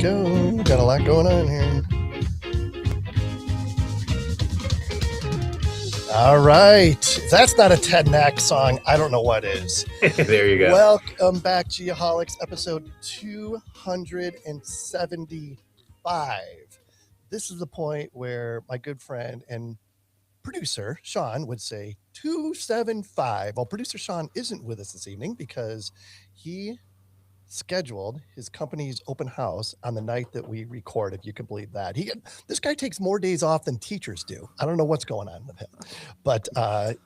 go. Got a lot going on here. All right. If that's not a Ted Knaak song, I don't know what is. There you go. Welcome back, Geoholics, episode 275. This is the point where my good friend and producer, Sean, would say 275. Well, producer Sean isn't with us this evening because he scheduled his company's open house on the night that we record, if you can believe that. This guy takes more days off than teachers do. I don't know what's going on with him, but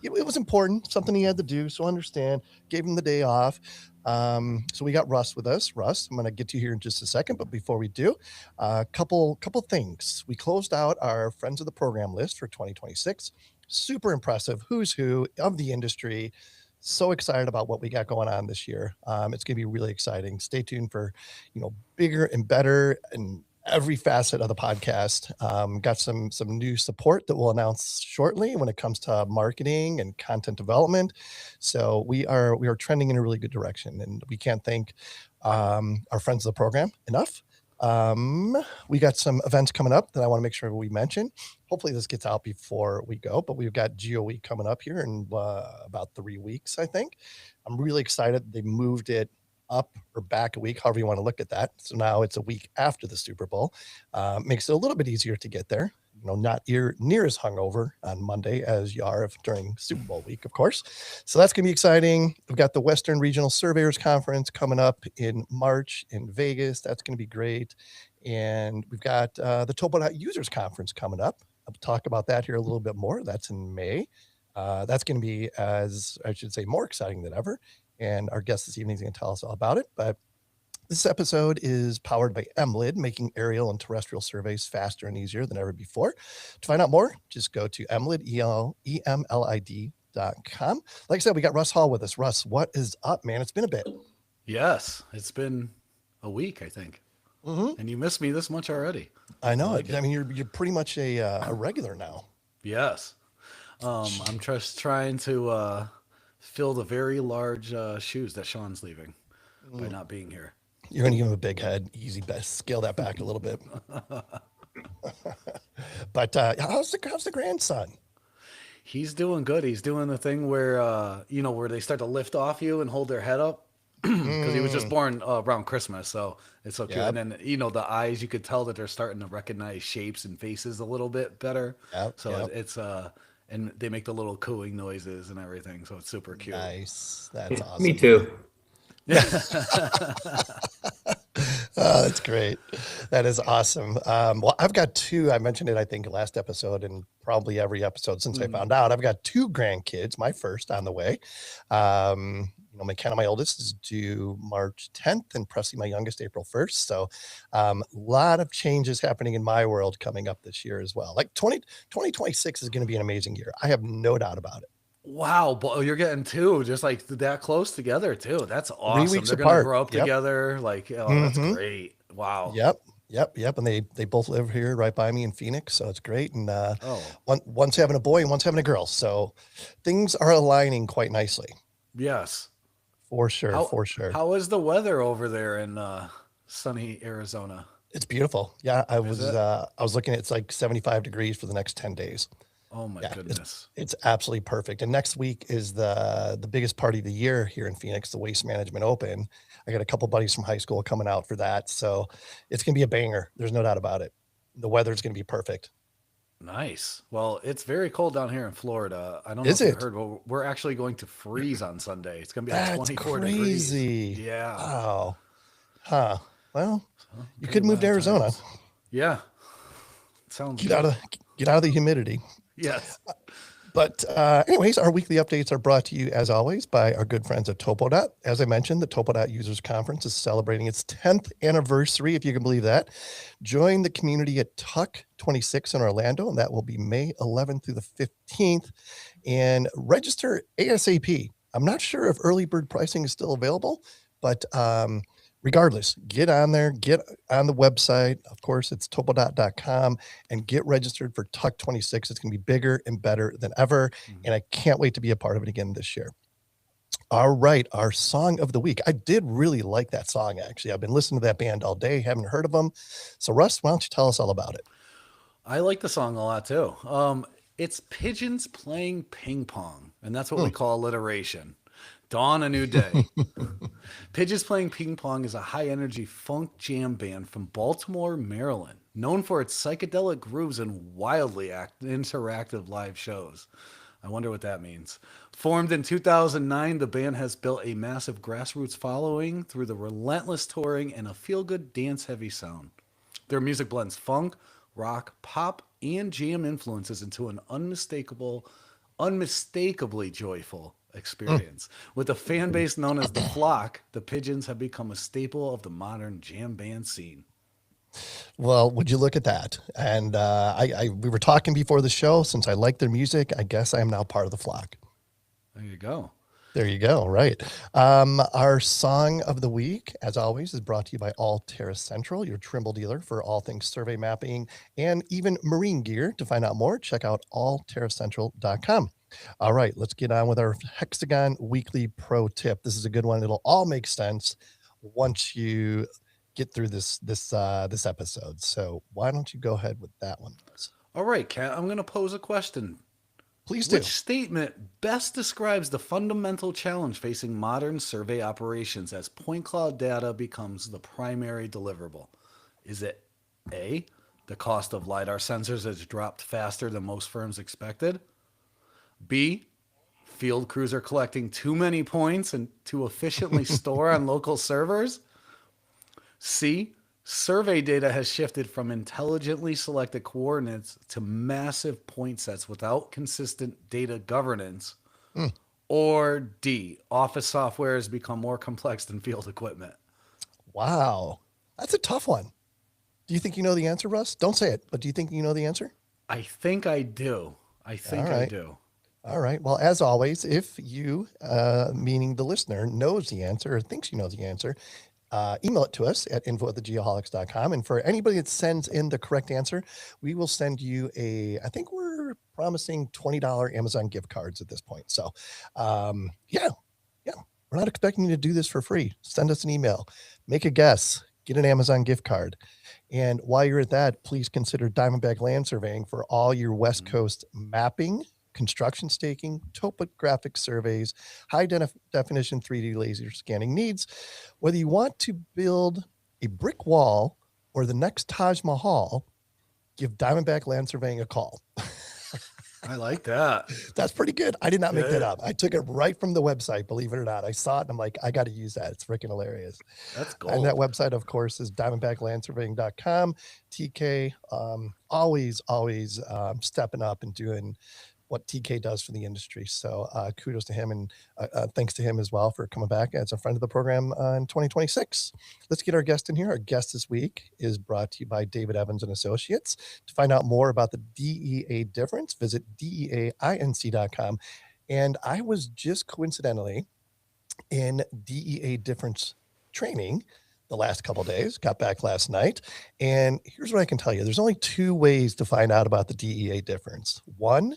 it was important, something he had to do, so I understand. Gave him the day off. So we got Russ with us. Russ, I'm going to get to you here in just a second, but before we do, a couple things. We closed out our Friends of the Program list for 2026. Super impressive, who's who of the industry. So excited about what we got going on this year. It's going to be really exciting. Stay tuned for, bigger and better in every facet of the podcast. Got some new support that we'll announce shortly when it comes to marketing and content development. So we are trending in a really good direction, and we can't thank our friends of the program enough. We got some events coming up that I want to make sure we mention. Hopefully this gets out before we go, but we've got Geo Week coming up here in about 3 weeks, I think. I'm really excited. They moved it up or back a week, however you want to look at that. So now it's a week after the Super Bowl. Makes it a little bit easier to get there. Not near as hungover on Monday as you are during Super Bowl week, of course. So that's going to be exciting. We've got the Western Regional Surveyors Conference coming up in March in Vegas. That's going to be great. And we've got the TopoDOT Users Conference coming up. I'll talk about that here a little bit more. That's in May. That's going to be, as I should say, more exciting than ever. And our guest this evening is going to tell us all about it. But this episode is powered by MLID, making aerial and terrestrial surveys faster and easier than ever before. To find out more, just go to MLID, EMLID.com. Like I said, we got Russ Hall with us. Russ, what is up, man? It's been a bit. Yes, it's been a week, I think. Mm-hmm. And you missed me this much already. I know. I mean, you're pretty much a regular now. Yes. I'm just trying to fill the very large shoes that Sean's leaving by not being here. You're going to give him a big head. Easy, best scale that back a little bit. But how's the grandson? He's doing good. He's doing the thing where, where they start to lift off you and hold their head up. Because he was just born around Christmas, so it's so cute. Yep. And then, the eyes, you could tell that they're starting to recognize shapes and faces a little bit better. Yep, so it's, and they make the little cooing noises and everything, so it's super cute. Nice. That's awesome. Me too. Oh, that's great. That is awesome. Well, I've got two. I mentioned it, I think, last episode and probably every episode since I found out. I've got two grandkids, my first on the way. McKenna, my oldest, is due March 10th and Presley, my youngest, April 1st. So a lot of changes happening in my world coming up this year as well. Like 2026 is going to be an amazing year. I have no doubt about it. Wow, but you're getting two just like that close together too. That's awesome. 3 weeks They're apart. Gonna grow up together. Like, that's great. Wow. Yep. And they both live here right by me in Phoenix, so it's great. And one's having a boy and one's having a girl, so things are aligning quite nicely. Yes, for sure. How is the weather over there in sunny Arizona? It's beautiful. Yeah, I was looking. It's like 75 degrees for the next 10 days. Oh my goodness. It's absolutely perfect. And next week is the biggest party of the year here in Phoenix, the Waste Management Open. I got a couple buddies from high school coming out for that. So it's going to be a banger. There's no doubt about it. The weather's going to be perfect. Nice. Well, it's very cold down here in Florida. I don't know if you heard, but we're actually going to freeze on Sunday. It's going to be like 24 crazy. degrees. Yeah. Wow. Huh. Well, you could move to Arizona. Yeah. Sounds get out of the humidity. Yes. But anyways, our weekly updates are brought to you, as always, by our good friends at TopoDOT. As I mentioned, the TopoDOT Users Conference is celebrating its 10th anniversary, if you can believe that. Join the community at Tuck 26 in Orlando, and that will be May 11th through the 15th. And register ASAP. I'm not sure if early bird pricing is still available, but regardless, get on there, get on the website. Of course, it's TopoDOT.com and get registered for Tuck 26. It's going to be bigger and better than ever. And I can't wait to be a part of it again this year. All right, our song of the week. I did really like that song, actually. I've been listening to that band all day, haven't heard of them. So, Russ, why don't you tell us all about it? I like the song a lot too. It's pigeons playing ping pong, and that's what we call alliteration. Dawn a new day. Pigeons Playing Ping Pong is a high energy funk jam band from Baltimore, Maryland, known for its psychedelic grooves and wildly interactive live shows. I wonder what that means. Formed in 2009, the band has built a massive grassroots following through the relentless touring and a feel good dance heavy sound. Their music blends funk, rock, pop, and jam influences into an unmistakably joyful experience. With a fan base known as the Flock, the Pigeons have become a staple of the modern jam band scene. Well, would you look at that? And we were talking before the show. Since I like their music, I guess I am now part of the flock. There you go. There you go. Right. Our song of the week, as always, is brought to you by All Terra Central, your Trimble dealer for all things survey mapping and even marine gear. To find out more, check out allterracentral.com. All right, let's get on with our Hexagon Weekly Pro Tip. This is a good one. It'll all make sense once you get through this episode. So why don't you go ahead with that one? All right, Kat, I'm going to pose a question. Please do. Which statement best describes the fundamental challenge facing modern survey operations as point cloud data becomes the primary deliverable? Is it A, the cost of LiDAR sensors has dropped faster than most firms expected? B, field crews are collecting too many points and to efficiently store on local servers? C, survey data has shifted from intelligently selected coordinates to massive point sets without consistent data governance. Hmm. Or D, office software has become more complex than field equipment. Wow. That's a tough one. Do you think you know the answer, Russ? Don't say it, but do you think you know the answer? I think I do. I do. All right. Well, as always, if you, meaning the listener, knows the answer or thinks you know the answer, email it to us at info@thegeoholics.com. And for anybody that sends in the correct answer, we will send you I think we're promising $20 Amazon gift cards at this point. So, yeah, we're not expecting you to do this for free. Send us an email, make a guess, get an Amazon gift card. And while you're at that, please consider Diamondback Land Surveying for all your West Coast mapping, construction staking, topographic surveys, high definition 3D laser scanning needs. Whether you want to build a brick wall or the next Taj Mahal, give Diamondback Land Surveying a call. I like that. That's pretty good. I did not make that up. I took it right from the website, believe it or not. I saw it and I'm like, I got to use that. It's freaking hilarious. That's gold. And that website, of course, is diamondbacklandsurveying.com. TK, always stepping up and doing what TK does for the industry. So kudos to him and thanks to him as well for coming back as a friend of the program in 2026. Let's get our guest in here. Our guest this week is brought to you by David Evans and Associates. To find out more about the DEA difference, visit DEAinc.com. And I was just coincidentally in DEA difference training the last couple of days, got back last night. And here's what I can tell you. There's only two ways to find out about the DEA difference. One,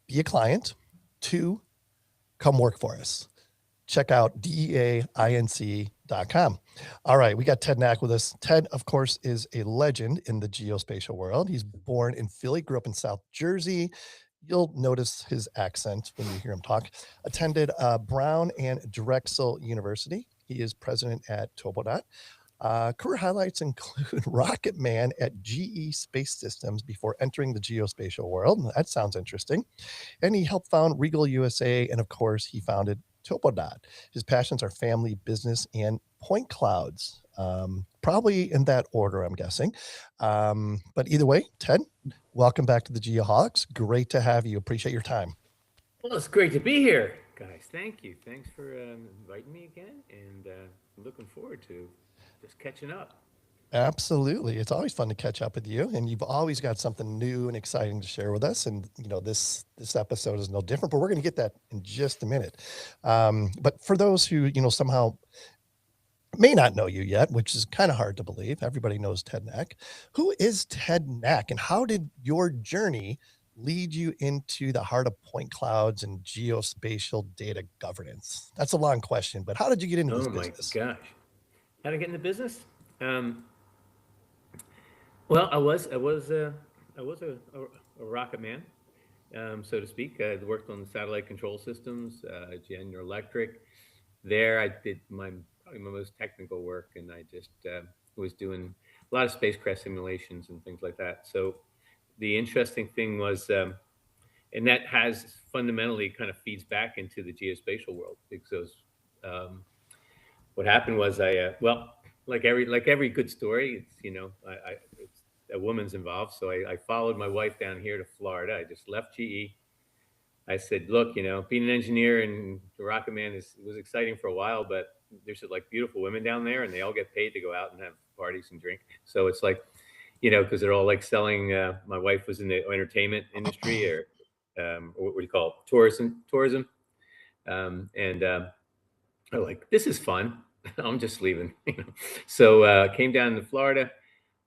be a client. Two, come work for us. Check out DEAinc.com. All right, we got Ted Knaak with us. Ted, of course, is a legend in the geospatial world. He's born in Philly, grew up in South Jersey. You'll notice his accent when you hear him talk. Attended Brown and Drexel University. He is president at TopoDOT. Career highlights include Rocket Man at GE Space Systems before entering the geospatial world. That sounds interesting. And he helped found Regal USA, and of course, he founded TopoDOT. His passions are family, business, and point clouds. Probably in that order, I'm guessing. But either way, Ted, welcome back to the Geoholics. Great to have you. Appreciate your time. Well, it's great to be here, guys. Thank you. Thanks for inviting me again, and looking forward to just catching up. Absolutely. It's always fun to catch up with you, and you've always got something new and exciting to share with us. And this episode is no different, but we're going to get that in just a minute. But for those who somehow may not know you yet, which is kind of hard to believe, everybody knows Ted Knaak. Who is Ted Knaak, and how did your journey lead you into the heart of point clouds and geospatial data governance? That's a long question, but how did you get into this Oh my business? gosh. How to get in the business? Well, I was a rocket man, so to speak. I worked on the satellite control systems, General Electric. There, I did probably my most technical work, and I just was doing a lot of spacecraft simulations and things like that. So the interesting thing was, and that has fundamentally kind of feeds back into the geospatial world because what happened was well, like every good story, it's it's a woman's involved. So I followed my wife down here to Florida. I just left GE. I said, look, being an engineer and the Rocket Man was exciting for a while, but there's like beautiful women down there, and they all get paid to go out and have parties and drink. So it's like, because they're all like selling. My wife was in the entertainment industry, or what do you call it? Tourism, and I'm like, this is fun. I'm just leaving. So came down to Florida,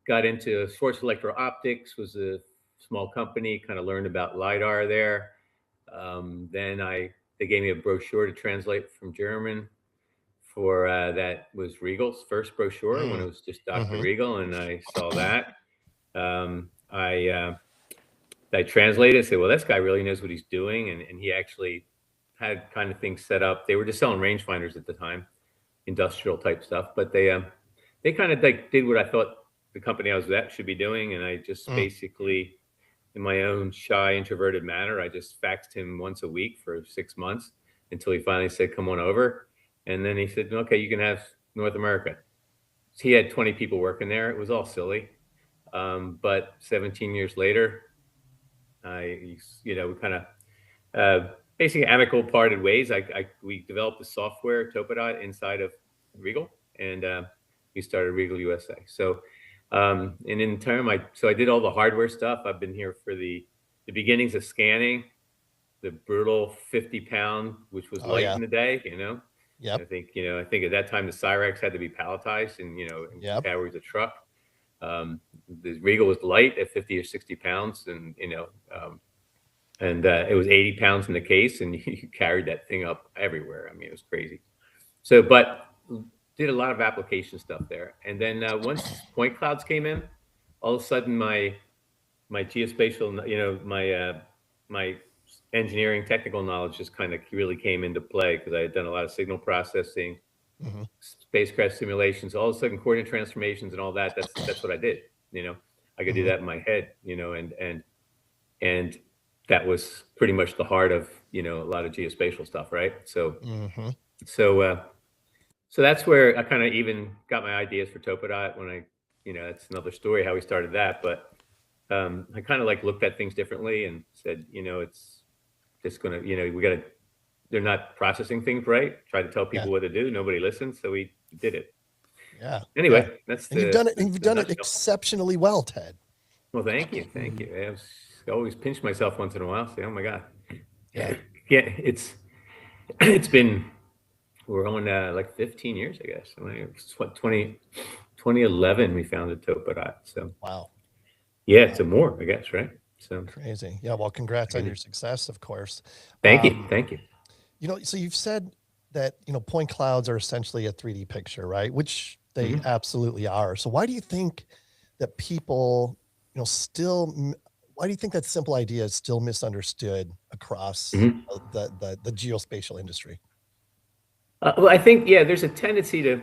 got into sports electro optics. Was a small company. Kind of learned about lidar there. Then they gave me a brochure to translate from German for that was Regal's first brochure when it Mm, was just Dr. mm-hmm. Regal, and I saw that. I translated. Said, well, this guy really knows what he's doing, and he actually had kind of things set up. They were just selling rangefinders at the time, industrial type stuff, but they kind of like did what I thought the company I was at should be doing, and I just Mm. basically in my own shy, introverted manner. I just faxed him once a week for 6 months until he finally said, come on over. And then he said, okay, you can have North America. So he had 20 people working there. It was all silly. But 17 years later, we kind of basically amicable parted ways. We developed the software TopoDOT inside of Regal, and we started Regal USA. So, and in turn, I did all the hardware stuff. I've been here for the beginnings of scanning, the brutal 50-pound, which was Oh light yeah. in the day. Yep. I think at that time the Cyrex had to be palletized and and Yep. carried the truck. The Regal was light at 50 or 60 pounds, and it was 80 pounds in the case, and you carried that thing up everywhere. I mean, it was crazy. So, but did a lot of application stuff there. And then once point clouds came in, all of a sudden my geospatial, my engineering technical knowledge just kind of really came into play because I had done a lot of signal processing, Mm-hmm. spacecraft simulations, all of a sudden coordinate transformations and all that. That's what I did. I could do Mm-hmm. that in my head. And that was pretty much the heart of a lot of geospatial stuff, right? So Mm-hmm. so so that's where I kind of even got my ideas for TopoDOT when that's another story how we started that. But I kind of like looked at things differently and said, it's just gonna, they're not processing things right. Try to tell Yeah. people what to do. Nobody listens, so we did it. Yeah. Anyway, Yeah. that's And you've done it. And that's you've the done it nutshell. exceptionally well, Ted. Well, thank you, thank you. I always pinch myself once in a while. Say, oh my god, Yeah. yeah, it's been we're on like 15 years, I guess. It's what 2011 we founded TopoDOT. So Wow. yeah, it's a more, I guess, right? So Crazy. Yeah. Well, congrats on your success, of course. thank you, thank you. So you've said that, point clouds are essentially a 3D picture, right? Which they Mhm. absolutely are. So why do you think that people, why do you think that simple idea is still misunderstood across Mhm. the geospatial industry? Well, I think there's a tendency to,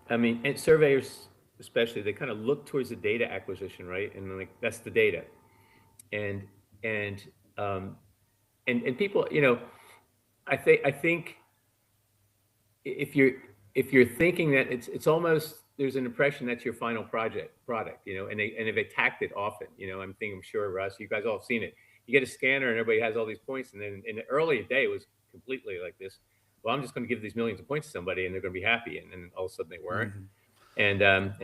I mean, and surveyors especially, they kind of look towards the data acquisition, right? And like that's the data, and and um, and people, I think if you're thinking that it's almost there's an impression that's your final product, and they've attacked it often. I'm sure Russ, you guys all have seen it. You get a scanner and everybody has all these points, and then in the early day it was completely like this. Well, I'm just going to give these millions of points to somebody, and they're going to be happy, and then all of a sudden they weren't. Mhm. And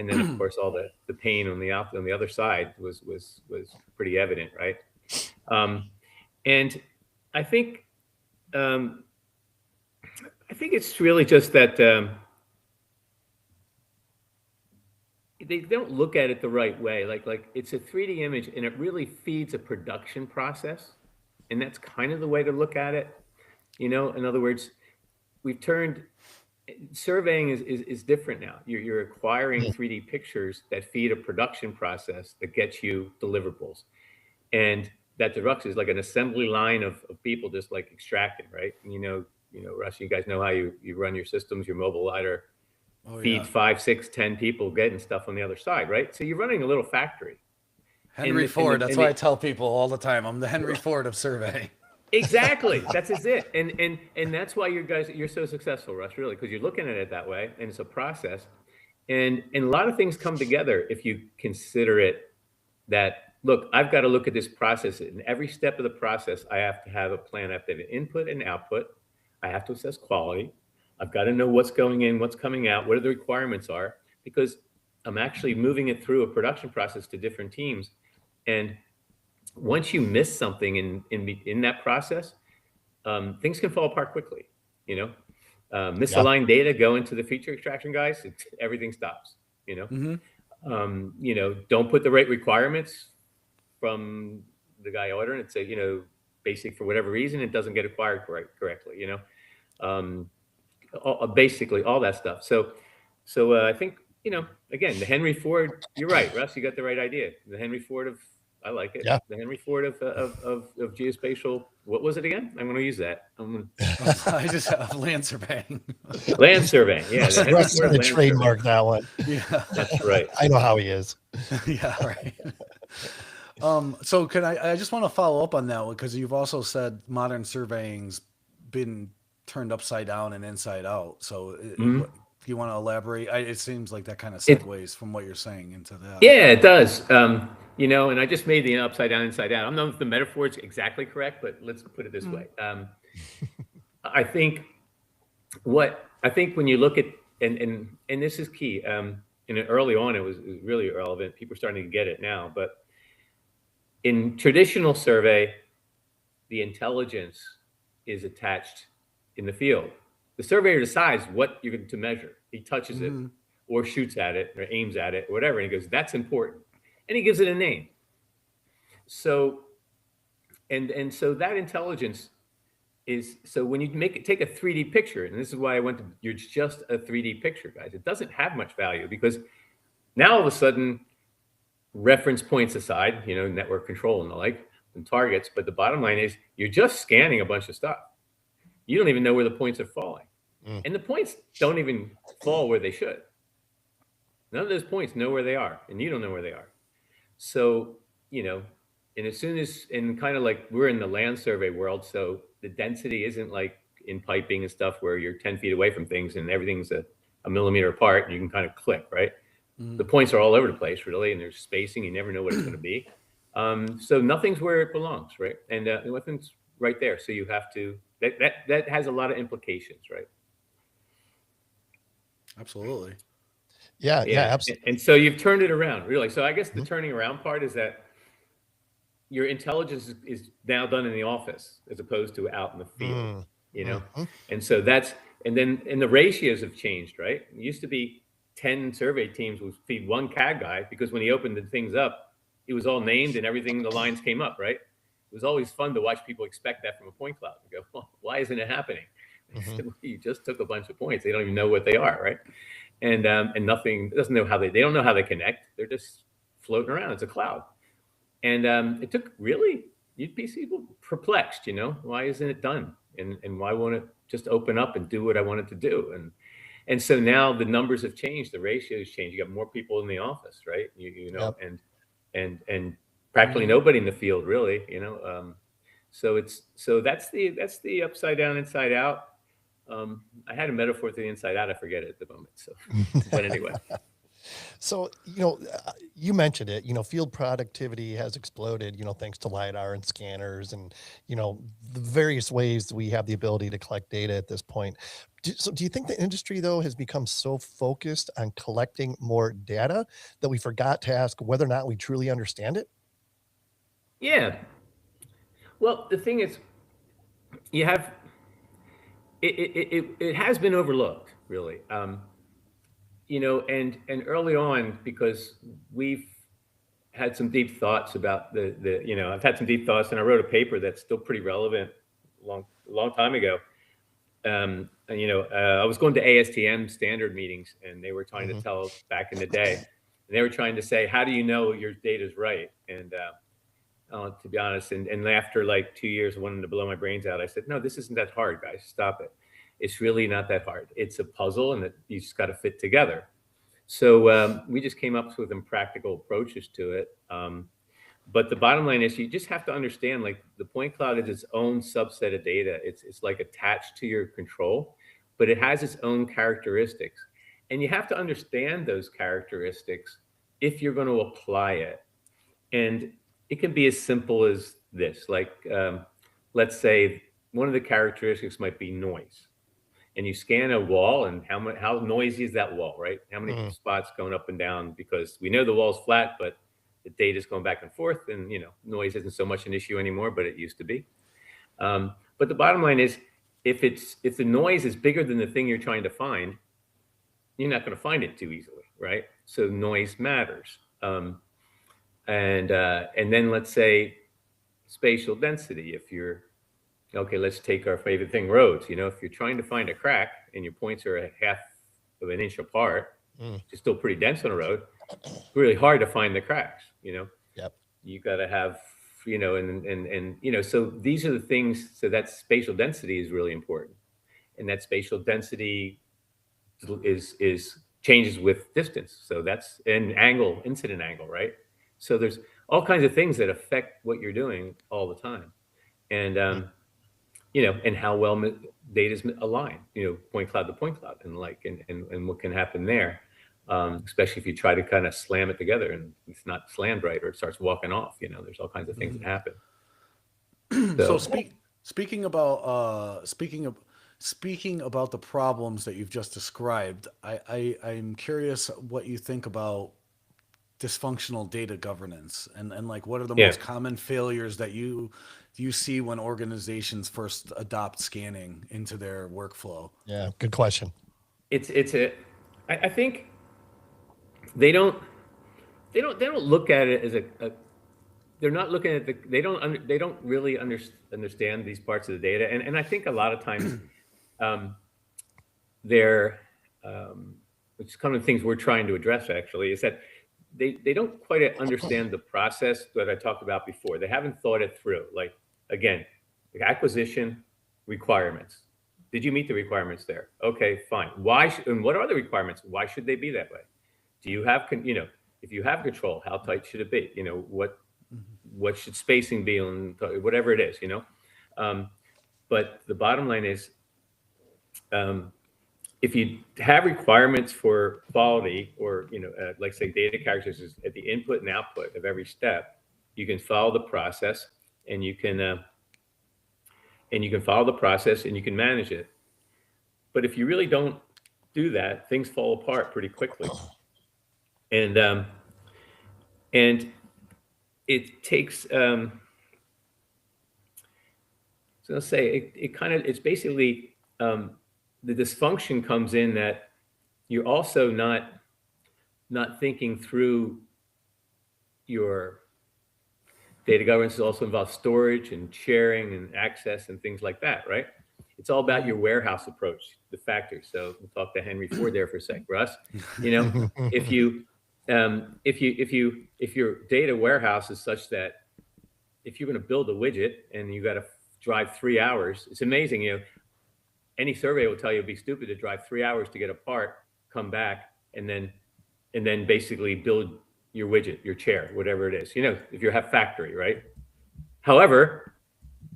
then of course all the pain on the other side was pretty evident, right? And I think um, I think it's really just that they don't look at it the right way. Like it's a 3D image, and it really feeds a production process, and that's kind of the way to look at it. In other words, we've turned surveying is different now. You're acquiring 3D pictures that feed a production process that gets you deliverables, and that production is like an assembly line of people just like extracting, right? And Russ, you guys know how you run your systems, your mobile lidar feeds 5, 6, 10 people getting stuff on the other side, right? So you're running a little factory. Henry Ford. That's why I tell people all the time, I'm the Henry Ford of survey. Exactly. That's it. And that's why you're so successful, Russ, really, because you're looking at it that way, and it's a process. And a lot of things come together if you consider it that, look, I've got to look at this process. In every step of the process, I have to have a plan. I have to have an input and output. I have to assess quality. I've got to know what's going in, what's coming out, what the requirements are, because I'm actually moving it through a production process to different teams. And once you miss something in that process, things can fall apart quickly. Misaligned data go into the feature extraction guys. Everything stops. Don't put the right requirements from the guy ordering it. Say, basic for whatever reason, it doesn't get acquired correctly. Basically all that stuff. So I think, again, the Henry Ford, you're right, Russ, you got the right idea. The Henry Ford I like it. Yeah. The Henry Ford of geospatial. What was it again? I'm going to use that. I just have land surveying. Land surveying. Yeah. Russ going to trademark that one. Yeah. That's right. I know how he is. Yeah. Right. So I just want to follow up on that one, because you've also said modern surveying's been turned upside down and inside out. So do you want to elaborate? It seems like that kind of segues from what you're saying into that. Yeah, it does. And I just made the upside down, inside out. I don't know if the metaphor is exactly correct, but let's put it this way. I think when you look at, and this is key, and early on it was really relevant. People are starting to get it now, but in traditional survey, the intelligence is attached in the field. The surveyor decides what you're going to measure. He touches it or shoots at it or aims at it or whatever. And he goes, that's important. And he gives it a name. So, and so that intelligence is, so when you take a 3D picture, and this is why you're just a 3D picture, guys. It doesn't have much value, because now all of a sudden, reference points aside, network control and the like, and targets, but the bottom line is you're just scanning a bunch of stuff. You don't even know where the points are falling. And the points don't even fall where they should. None of those points know where they are, and you don't know where they are. So, and as soon as, and kind of like we're in the land survey world, so the density isn't like in piping and stuff where you're 10 feet away from things and everything's a millimeter apart and you can kind of click, right? The points are all over the place, really, and there's spacing. You never know what it's going to be. So nothing's where it belongs, right? And nothing's right there. So you have to, that has a lot of implications, right? Absolutely. Yeah, absolutely. And so you've turned it around, really. So I guess the turning around part is that your intelligence is now done in the office as opposed to out in the field, And so and the ratios have changed, right? It used to be 10 survey teams would feed one CAD guy, because when he opened the things up, it was all named and everything, the lines came up, right? It was always fun to watch people expect that from a point cloud and go, well, why isn't it happening? You just took a bunch of points. They don't even know what they are, right? And nothing, doesn't know how they don't know how they connect. They're just floating around. It's a cloud. And it took really, you'd be people perplexed, why isn't it done? And why won't it just open up and do what I want it to do? And so now the numbers have changed, the ratios change. You got more people in the office, right? And practically nobody in the field, really, So that's the upside down, inside out. I had a metaphor to the inside out. I forget it at the moment. So, but anyway. So, you mentioned it, field productivity has exploded, thanks to LiDAR and scanners and, the various ways we have the ability to collect data at this point. So do you think the industry, though, has become so focused on collecting more data that we forgot to ask whether or not we truly understand it? Yeah. Well, the thing is, you have, it has been overlooked, really. and early on, because we've had some deep thoughts about I've had some deep thoughts, and I wrote a paper that's still pretty relevant, long time ago. I was going to ASTM standard meetings, and they were trying to tell back in the day, and they were trying to say, how do you know your data's right? And to be honest, and after like 2 years of wanting to blow my brains out, I said, no, this isn't that hard, guys. Stop it. It's really not that hard. It's a puzzle, and you just got to fit together. So we just came up with some practical approaches to it. But the bottom line is, you just have to understand, like, the point cloud is its own subset of data. It's like attached to your control, but it has its own characteristics. And you have to understand those characteristics if you're going to apply it. And it can be as simple as this. Like, let's say one of the characteristics might be noise. And you scan a wall, and how noisy is that wall, right? How many spots going up and down? Because we know the wall's flat, but the data is going back and forth, and noise isn't so much an issue anymore, but it used to be. But the bottom line is, if the noise is bigger than the thing you're trying to find, you're not going to find it too easily, right? So noise matters. And then let's say spatial density. If you're okay, let's take our favorite thing, roads. If you're trying to find a crack and your points are a half of an inch apart, it's still pretty dense on a road. It's really hard to find the cracks. Yep. You got to have, so these are the things. So that spatial density is really important, and that spatial density is changes with distance. So that's an angle, incident angle, right? So there's all kinds of things that affect what you're doing all the time, and and how well data is aligned, point cloud to point cloud, and what can happen there. Especially if you try to kind of slam it together and it's not slammed right, or it starts walking off. There's all kinds of things that happen. So speaking about the problems that you've just described, I'm curious what you think about dysfunctional data governance, and like, what are the most common failures that you see when organizations first adopt scanning into their workflow? Yeah, good question. I think they don't look at it as they're not looking at they don't really understand these parts of the data, and I think a lot of times which is kind of things we're trying to address actually, is that they don't quite understand the process that I talked about before. They haven't thought it through. Like, again, the acquisition requirements. Did you meet the requirements there? Okay, fine. And what are the requirements? Why should they be that way? Do you have, if you have control, how tight should it be? What should spacing be on whatever it is, But the bottom line is, if you have requirements for quality, or like say data characteristics at the input and output of every step, you can follow the process, and you can follow the process, and you can manage it. But if you really don't do that, things fall apart pretty quickly. And it takes so let's say it's basically the dysfunction comes in that you're also not thinking through your data governance. Is also involves storage and sharing and access and things like that, right? It's all about your warehouse approach, the factory. So we'll talk to Henry Ford there for a sec, Russ. If your data warehouse is such that if you're going to build a widget and you got to drive 3 hours, it's amazing. Any survey will tell you it'd be stupid to drive 3 hours to get a part, come back, and then basically build your widget, your chair, whatever it is. If you have factory, right? However,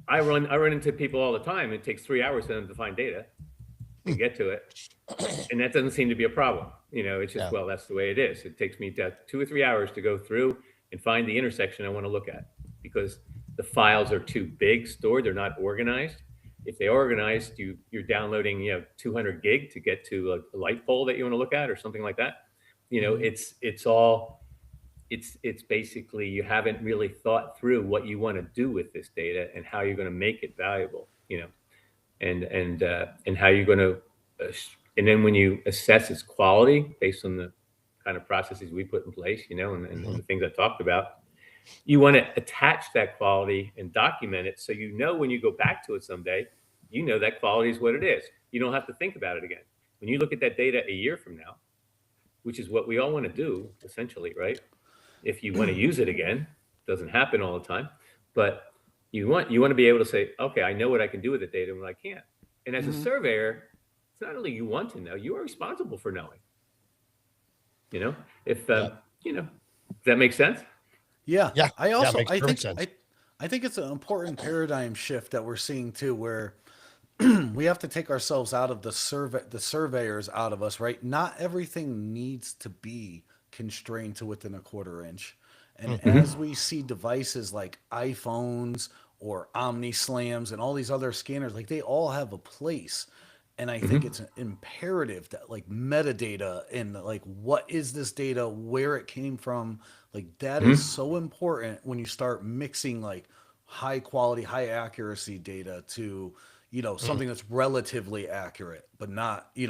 I run into people all the time. It takes 3 hours for them to find data and get to it, and that doesn't seem to be a problem. It's just well, that's the way it is. It takes me 2 or 3 hours to go through and find the intersection I want to look at, because the files are too big stored. They're not organized. If they organized, you're downloading 200 gig to get to a light pole that you want to look at, or something like that. It's basically, you haven't really thought through what you want to do with this data and how you're going to make it valuable, and how you're going to And then when you assess its quality based on the kind of processes we put in place, and the things I talked about, you want to attach that quality and document it so when you go back to it someday, that quality is what it is. You don't have to think about it again. When you look at that data a year from now, which is what we all want to do, essentially, right? If you want to use it again, doesn't happen all the time, but you want to be able to say, okay, I know what I can do with the data and what I can't. And as a surveyor, it's not only you want to know, you are responsible for knowing. If does that make sense? Yeah. Yeah. I think it's an important paradigm shift that we're seeing too, where we have to take ourselves out of the surveyors out of us, right? Not everything needs to be constrained to within a quarter inch. And as we see devices like iPhones or Omni Slams and all these other scanners, like they all have a place. And I think it's imperative that like metadata and like what is this data, where it came from, like that is so important when you start mixing like high quality, high accuracy data to something that's relatively accurate, but not, you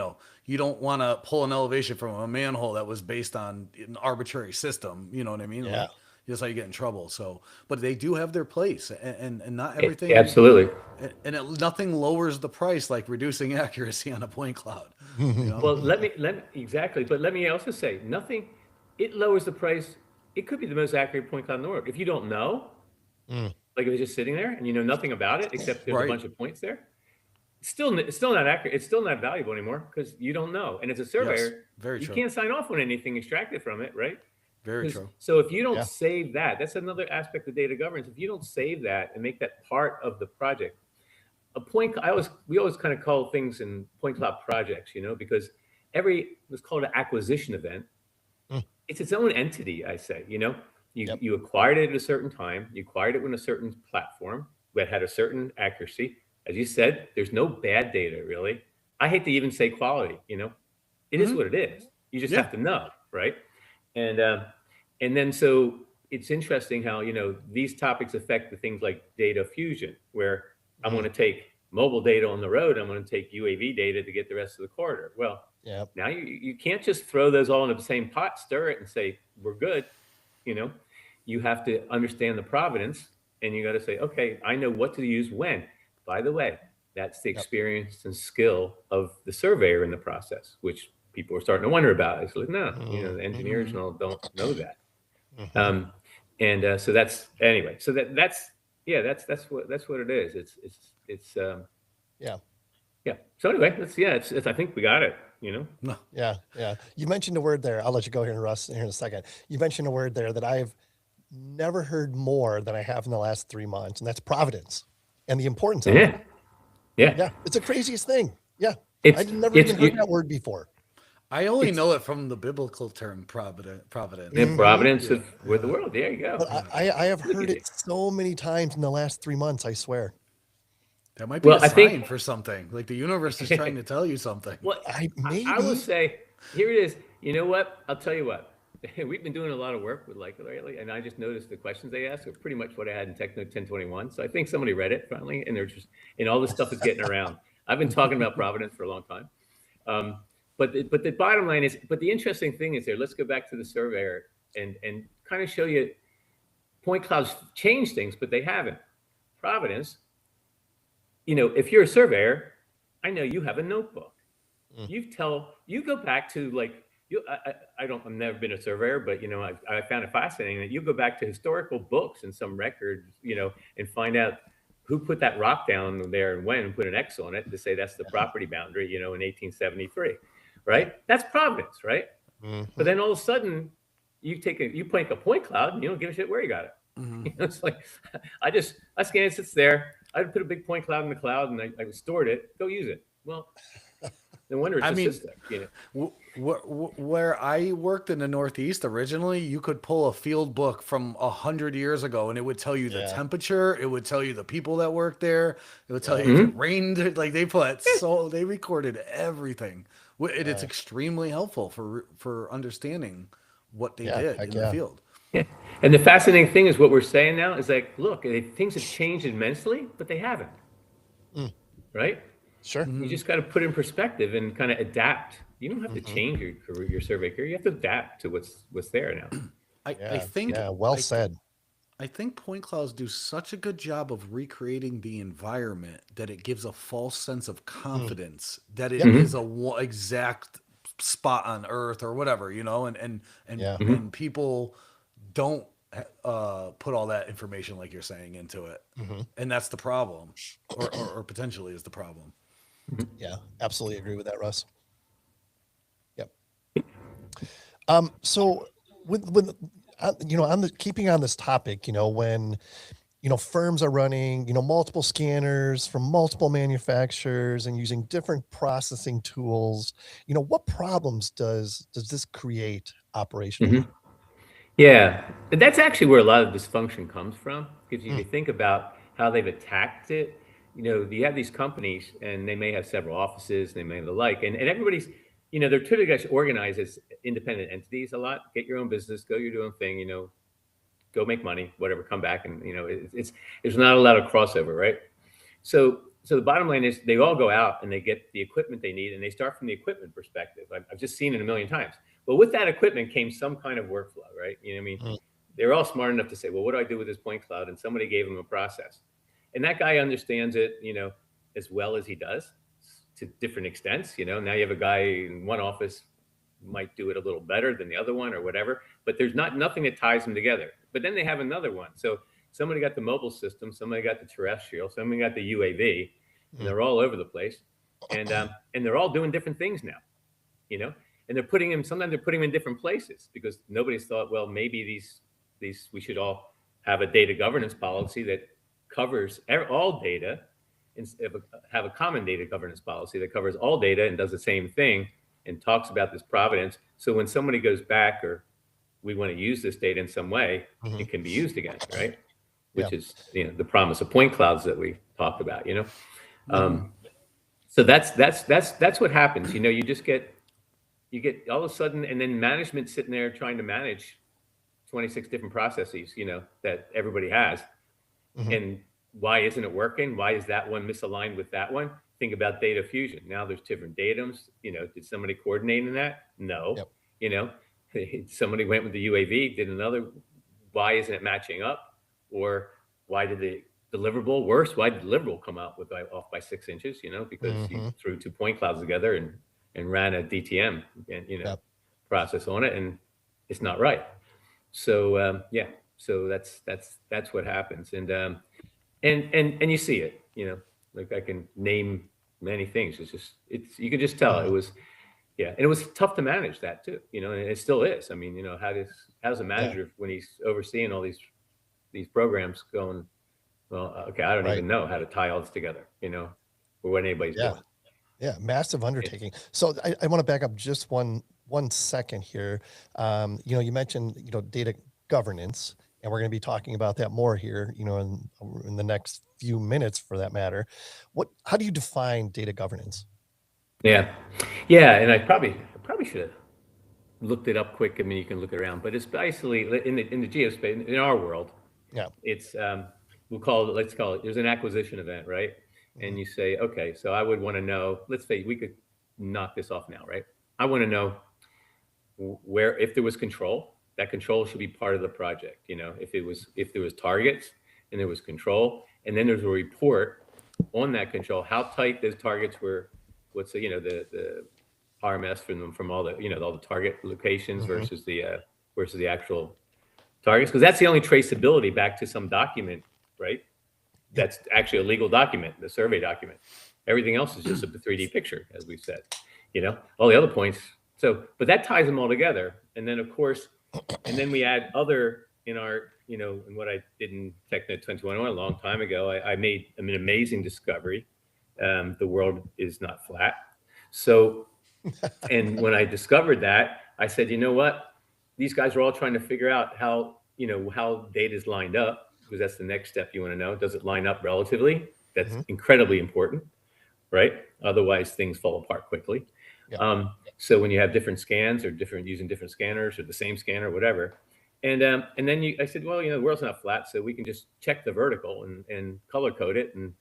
don't want to pull an elevation from a manhole that was based on an arbitrary system. You know what I mean? Yeah. Like, that's how you get in trouble. So, but they do have their place, and not everything. Absolutely. And nothing lowers the price like reducing accuracy on a point cloud. Well, let me exactly, but let me also say nothing. It lowers the price. It could be the most accurate point cloud in the world. If you don't know, like if it's just sitting there and you know nothing about it except there's a bunch of points there, it's still not accurate. It's still not valuable anymore because you don't know. And as a surveyor, you can't sign off on anything extracted from it, right? Very true. So if you don't save that's another aspect of data governance. If you don't save that and make that part of the project, we always kind of call things in point cloud projects, because it's called an acquisition event. It's its own entity, I say. You acquired it at a certain time. You acquired it on a certain platform that had a certain accuracy. As you said, there's no bad data really. I hate to even say quality. It is what it is. You just have to know, right? And then so it's interesting how these topics affect the things like data fusion, where I'm going to take mobile data on the road. I'm going to take UAV data to get the rest of the corridor. Well, now you can't just throw those all into the same pot, stir it, and say we're good. You have to understand the provenance, and you got to say, okay, I know what to use when. By the way, that's the experience and skill of the surveyor in the process, which people are starting to wonder about. It's like, no, the engineers don't know that. So that's anyway. So that's what it is. It's yeah. So anyway, I think we got it. No. Yeah. You mentioned a word there. I'll let you go here, Russ, here in a second. You mentioned a word there that I've never heard more than I have in the last 3 months, and that's providence and the importance of it. Yeah. It's the craziest thing. Yeah. I'd never even heard that word before. I only know it from the biblical term providence. And providence with the world. There you go. But I have heard it so many times in the last 3 months, I swear. That might be a sign for something. Like the universe is trying to tell you something. Well, I will say, here it is. You know what? I'll tell you what. We've been doing a lot of work with lately, and I just noticed the questions they asked are pretty much what I had in Techno 1021. So I think somebody read it finally, and all this stuff is getting around. I've been talking about providence for a long time. But the bottom line is, the interesting thing is let's go back to the surveyor and kind of show you point clouds change things, but they haven't. Providence, if you're a surveyor, I know you have a notebook. You go back to I've never been a surveyor, but I found it fascinating that you go back to historical books and some records, and find out who put that rock down there and when, and put an X on it to say that's the property boundary, in 1873, right? That's providence, right? But then all of a sudden you point a point cloud and you don't give a shit where you got it. It's like, I scan it, sits there. I put a big point cloud in the cloud and I stored it. Go use it. Well, no wonder it's just sits there. Where I worked in the Northeast originally, you could pull a field book from 100 years ago, and it would tell you the temperature. It would tell you the people that worked there. It would tell you if it rained. Like they recorded everything. It's extremely helpful for understanding what they did in the field. Yeah. And the fascinating thing is what we're saying now is like, look, things have changed immensely, but they haven't. Right? Sure. You just got to put in perspective and kind of adapt. You don't have to change your survey career. You have to adapt to what's there now. I think well said. I think point clouds do such a good job of recreating the environment that it gives a false sense of confidence that it is exact spot on Earth or whatever, and people don't put all that information like you're saying into it, and that's the problem, or potentially is the problem. Yeah, absolutely agree with that, Russ. Yep. So with on the keeping on this topic, when firms are running multiple scanners from multiple manufacturers and using different processing tools, what problems does this create operationally? Yeah, and that's actually where a lot of dysfunction comes from. Because if you think about how they've attacked it, you have these companies, and they may have several offices, and they may have the like, and everybody's, they're typically organized as independent entities a lot. Get your own business, go your own thing, go make money, whatever, come back, and it's there's not a lot of crossover, right? So the bottom line is they all go out and they get the equipment they need, and they start from the equipment perspective. I've just seen it a million times. But with that equipment came some kind of workflow, right? You know what I mean? They're all smart enough to say, well, what do I do with this point cloud? And somebody gave them a process. And that guy understands it, as well as he does to different extents. Now you have a guy in one office might do it a little better than the other one or whatever, but there's nothing that ties them together. But then they have another one. So somebody got the mobile system, somebody got the terrestrial, somebody got the UAV, and they're all over the place. And they're all doing different things now, and sometimes they're putting them in different places because nobody's thought, well, maybe these we should all have a data governance policy that covers all data, and have a common data governance policy that covers all data and does the same thing and talks about this provenance. So when somebody goes back, or we want to use this data in some way, it can be used again, right? Which is the promise of point clouds that we talked about. So that's what happens. You just get all of a sudden, and then management sitting there trying to manage 26 different processes, that everybody has. And why isn't it working? Why is that one misaligned with that one? Think about data fusion. Now there's different datums. Did somebody coordinate in that? No. Somebody went with the UAV, did another. Why isn't it matching up? Or why did the deliverable worse? Why did the deliverable come out off by 6 inches? Because you threw two point clouds together and ran a DTM and process on it, and it's not right. So so that's what happens, and you see it. Like I can name many things. It's you can just tell it was. Yeah, and it was tough to manage that too, and it still is. I mean, how's a manager when he's overseeing all these programs going, well, okay, I don't even know how to tie all this together, or what anybody's doing. Yeah, massive undertaking. So I want to back up just one second here. You mentioned data governance, and we're going to be talking about that more here, in the next few minutes, for that matter. How do you define data governance? Yeah, and I probably should have looked it up quick. I mean, you can look it around, but it's basically in the geospace in our world. Yeah, it's let's call it. There's an acquisition event, right? And you say, okay, so I would want to know. Let's say we could knock this off now, right? I want to know where, if there was control, that control should be part of the project. If there was targets and there was control, and then there's a report on that control, how tight those targets were. What's the RMS from all the all the target locations versus the actual targets, because that's the only traceability back to some document, right? That's actually a legal document, the survey document. Everything else is just a 3D picture, as we've said. All the other points. So, but that ties them all together, and then of course, and then we add other in our in what I did in TechNet 2021 a long time ago. I made an amazing discovery. The world is not flat. So, and when I discovered that, I said, you know what? These guys are all trying to figure out how data is lined up, because that's the next step you want to know. Does it line up relatively? That's incredibly important, right? Otherwise, things fall apart quickly. So when you have different scans, or using different scanners, or the same scanner, whatever, and then I said, well, the world's not flat, so we can just check the vertical and color code it, and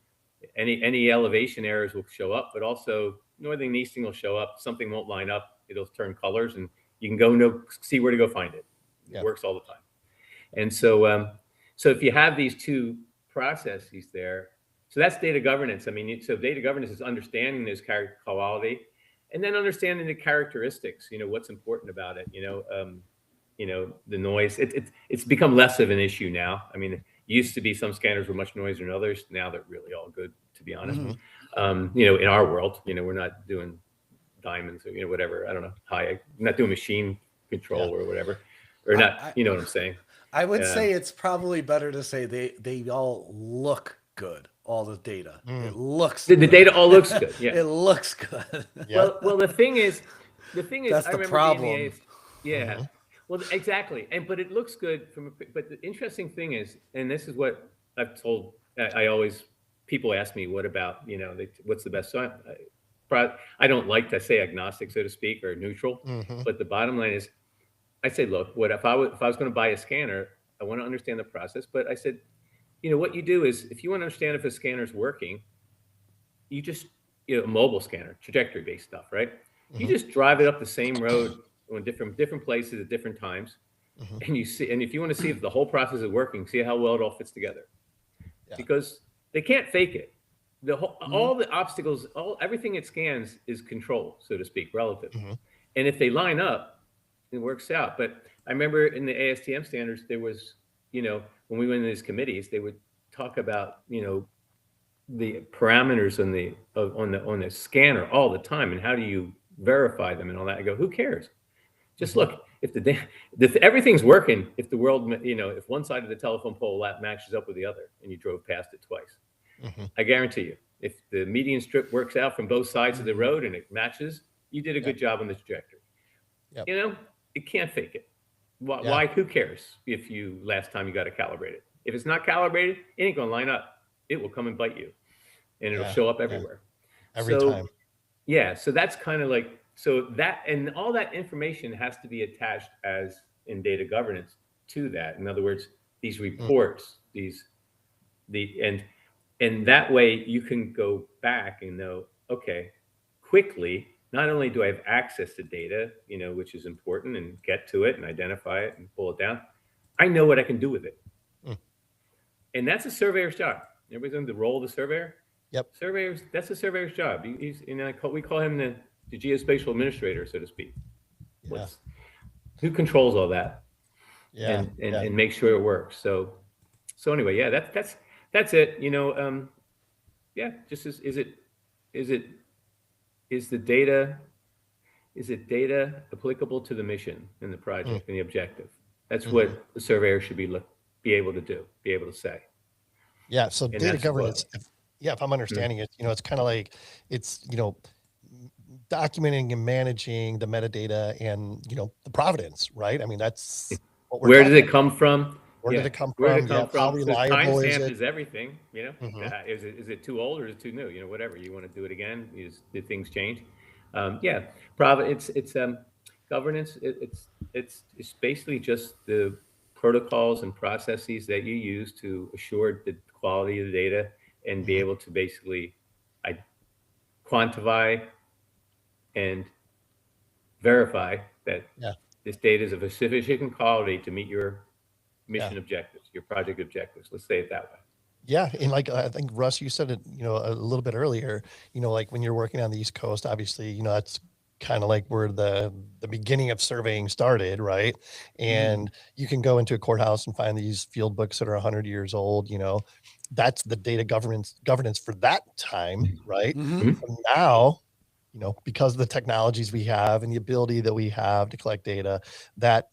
any elevation errors will show up, but also northing and easting will show up. Something won't line up. It'll turn colors, and you can see where to go find it. It works all the time. And so, so if you have these two processes there, so that's data governance. I mean, so data governance is understanding this character quality, and then understanding the characteristics. What's important about it. The noise. It's become less of an issue now. I mean, it used to be some scanners were much noisier than others. Now they're really all good, to be honest. In our world, we're not doing diamonds or whatever. I don't know. We're not doing machine control or whatever, or not. You know what I'm saying? I would say it's probably better to say they all look good. All the data, it looks. The data all looks good. Yeah, it looks good. Well, the thing is, that's the problem. Well, exactly, but it looks good But the interesting thing is, and this is what I've told. People ask me, what about what's the best? So I don't like to say agnostic, so to speak, or neutral. But the bottom line is, I say, look, if I was going to buy a scanner, I want to understand the process. But I said, what you do is, if you want to understand if a scanner is working, you just, a mobile scanner, trajectory-based stuff, right? You just drive it up the same road on different places at different times, and you see. And if you want to see if the whole process is working, see how well it all fits together, because they can't fake it. All the obstacles, everything it scans is control, so to speak, relative. And if they line up, it works out. But I remember in the ASTM standards, there was, when we went in these committees, they would talk about, the parameters on the scanner all the time, and how do you verify them and all that. I go, who cares? Just look, if everything's working, if the world, if one side of the telephone pole matches up with the other, and you drove past it twice, I guarantee you, if the median strip works out from both sides of the road and it matches, you did a good job on the trajectory. It can't fake it. Why? Who cares if last time you got it calibrated? If it's not calibrated, it ain't gonna line up. It will come and bite you, and it'll show up everywhere. Every time. Yeah. So that's kind of like, and all that information has to be attached as in data governance to that. In other words, these reports, and that way you can go back and know, okay, quickly, not only do I have access to data, which is important, and get to it and identify it and pull it down, I know what I can do with it. And that's a surveyor's job. Everybody's on the role of the surveyor. Surveyors, that's a surveyor's job. We call him the geospatial administrator, so to speak. Who controls all that? And make sure it works. So anyway, that's it. Just is the data applicable to the mission and the project and the objective? That's what the surveyor should be able to do, be able to say. Yeah. So data governance, if I'm understanding it, it's kind of like it's, documenting and managing the metadata and, the provenance, right? I mean, that's what we're Where did it come from? Where did it come from? How reliable is it? Timestamp is everything, Is it too old or is it too new? Whatever. You want to do it again? Did things change? It's governance. It's basically just the protocols and processes that you use to assure the quality of the data and be able to basically quantify and verify that this data is of a sufficient quality to meet your mission objectives, your project objectives. Let's say it that way. Yeah. And like, I think Russ, you said it, a little bit earlier, like when you're working on the East Coast, obviously, that's kind of like where the beginning of surveying started, right? And you can go into a courthouse and find these field books that are 100 years old, that's the data governance for that time, right? And now, because of the technologies we have and the ability that we have to collect data, that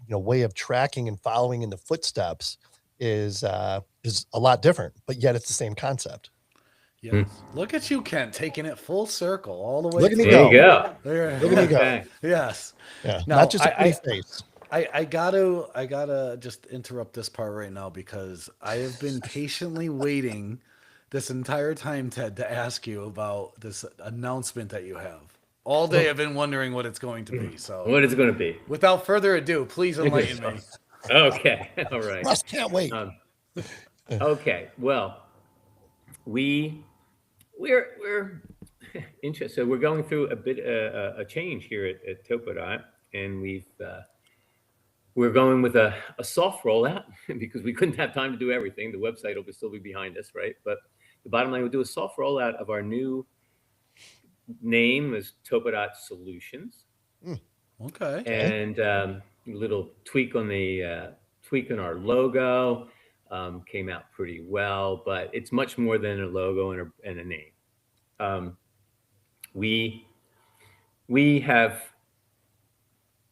way of tracking and following in the footsteps is a lot different, but yet it's the same concept. Yes. Look at you, Ken, taking it full circle all the way. Look at me go. There you go. Look at me go. Yes. Yeah. Now, not just a pretty face. I gotta just interrupt this part right now because I have been patiently waiting this entire time, Ted, to ask you about this announcement that you have. All day I've been wondering what it's going to be. So what is it going to be? Without further ado, please enlighten me. Okay. All right. Russ can't wait. Okay. Well, we're interested. So we're going through a bit a change here at TopoDOT, and we're going with a soft rollout because we couldn't have time to do everything. The website will still be behind us, right? But the bottom line, we'll do a soft rollout of our new name is TopoDOT Solutions. Okay. And a little tweak on our logo. Came out pretty well, but it's much more than a logo and a name. We have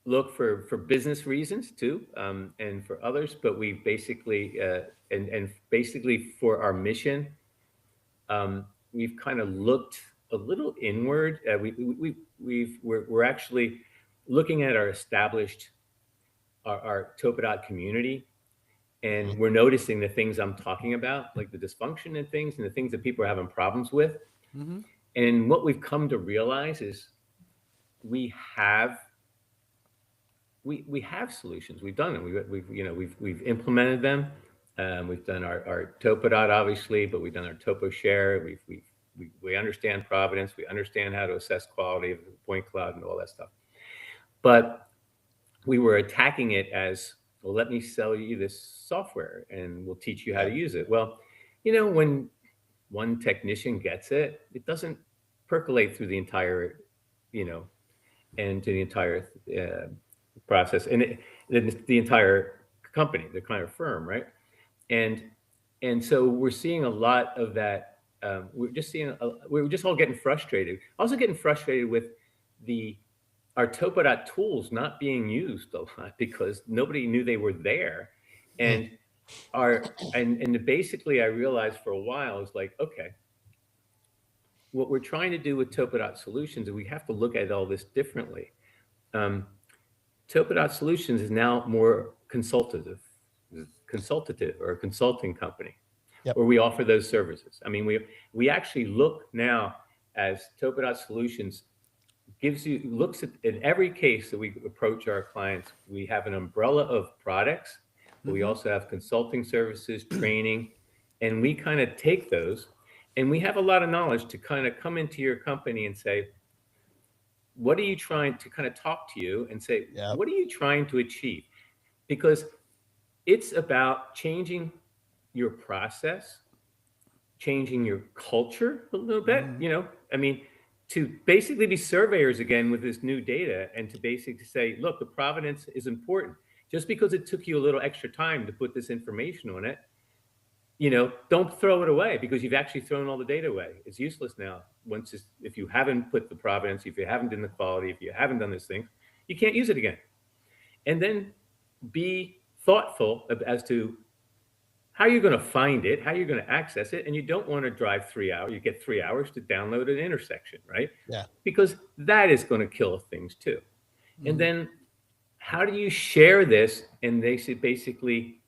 looked for business reasons too, and for others, but we basically and basically for our mission, we've kind of looked a little inward. We're actually looking at our established our TopoDOT community, and we're noticing the things I'm talking about, like the dysfunction and things, and the things that people are having problems with. Mm-hmm. And what we've come to realize is we have solutions. We've done them. We've implemented them. We've done our TopoDOT obviously, but we've done our Topo Share. We understand provenance. We understand how to assess quality of the point cloud and all that stuff. But we were attacking it as, well, let me sell you this software and we'll teach you how to use it. Well, when one technician gets it, it doesn't percolate through the entire, and to the entire process and the entire company, the kind of firm, right? And so we're seeing a lot of that. We're just all getting frustrated. Also getting frustrated with our TopoDOT tools not being used a lot because nobody knew they were there. And basically I realized for a while is like, okay, what we're trying to do with TopoDOT Solutions is we have to look at all this differently. TopoDOT Solutions is now more consultative or a consulting company, where we offer those services. I mean, we actually look now as TopoDOT Solutions looks at in every case that we approach our clients, we have an umbrella of products, but we also have consulting services, training, and we kind of take those, and we have a lot of knowledge to kind of come into your company and say, what are you trying to kind of talk to you and say, what are you trying to achieve? Because it's about changing your process, changing your culture a little bit, I mean, to basically be surveyors again with this new data and to basically say, look, the provenance is important. Just because it took you a little extra time to put this information on it, don't throw it away because you've actually thrown all the data away. It's useless now. If you haven't put the provenance, if you haven't done the quality, if you haven't done this thing, you can't use it again. And then be thoughtful as to how you're going to find it, how you're going to access it. And you don't want to drive 3 hours. You get 3 hours to download an intersection, right? Yeah. Because that is going to kill things too. And then how do you share this? And they should basically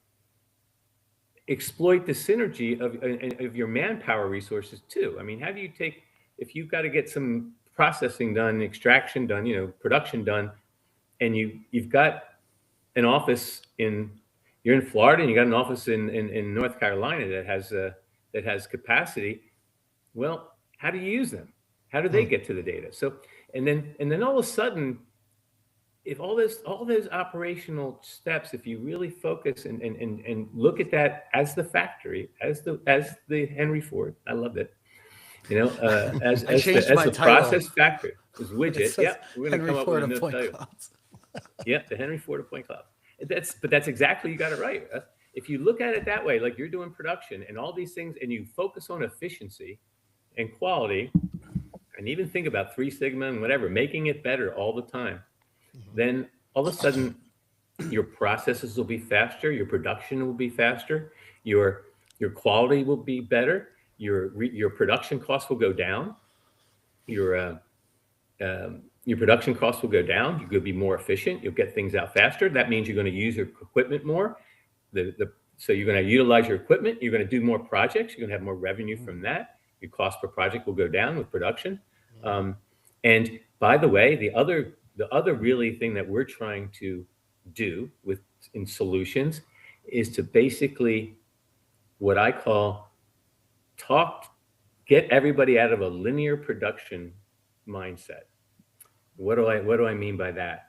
exploit the synergy of your manpower resources too. I mean, how do you if you've got to get some processing done, extraction done, production done, and you've got an office you're in Florida and you got an office in North Carolina that has capacity. Well, how do you use them? How do they get to the data? So, and then all of a sudden, if all those operational steps, if you really focus and look at that as the factory, as the Henry Ford, I loved it. As the process factory, as widget. We're going to come up with a new title. The Henry Ford of point cloud. That's exactly, you got it right. If you look at it that way, like you're doing production and all these things, and you focus on efficiency and quality, and even think about 3 Sigma and whatever, making it better all the time, then all of a sudden your processes will be faster, your production will be faster, your quality will be better, your production costs will go down, your production costs will go down. You're going to be more efficient. You'll get things out faster. That means you're going to use your equipment more. So you're going to utilize your equipment. You're going to do more projects. You're going to have more revenue from that. Your cost per project will go down with production. And by the way, the other really thing that we're trying to do in solutions is to basically what I call talk get everybody out of a linear production mindset. What do I mean by that?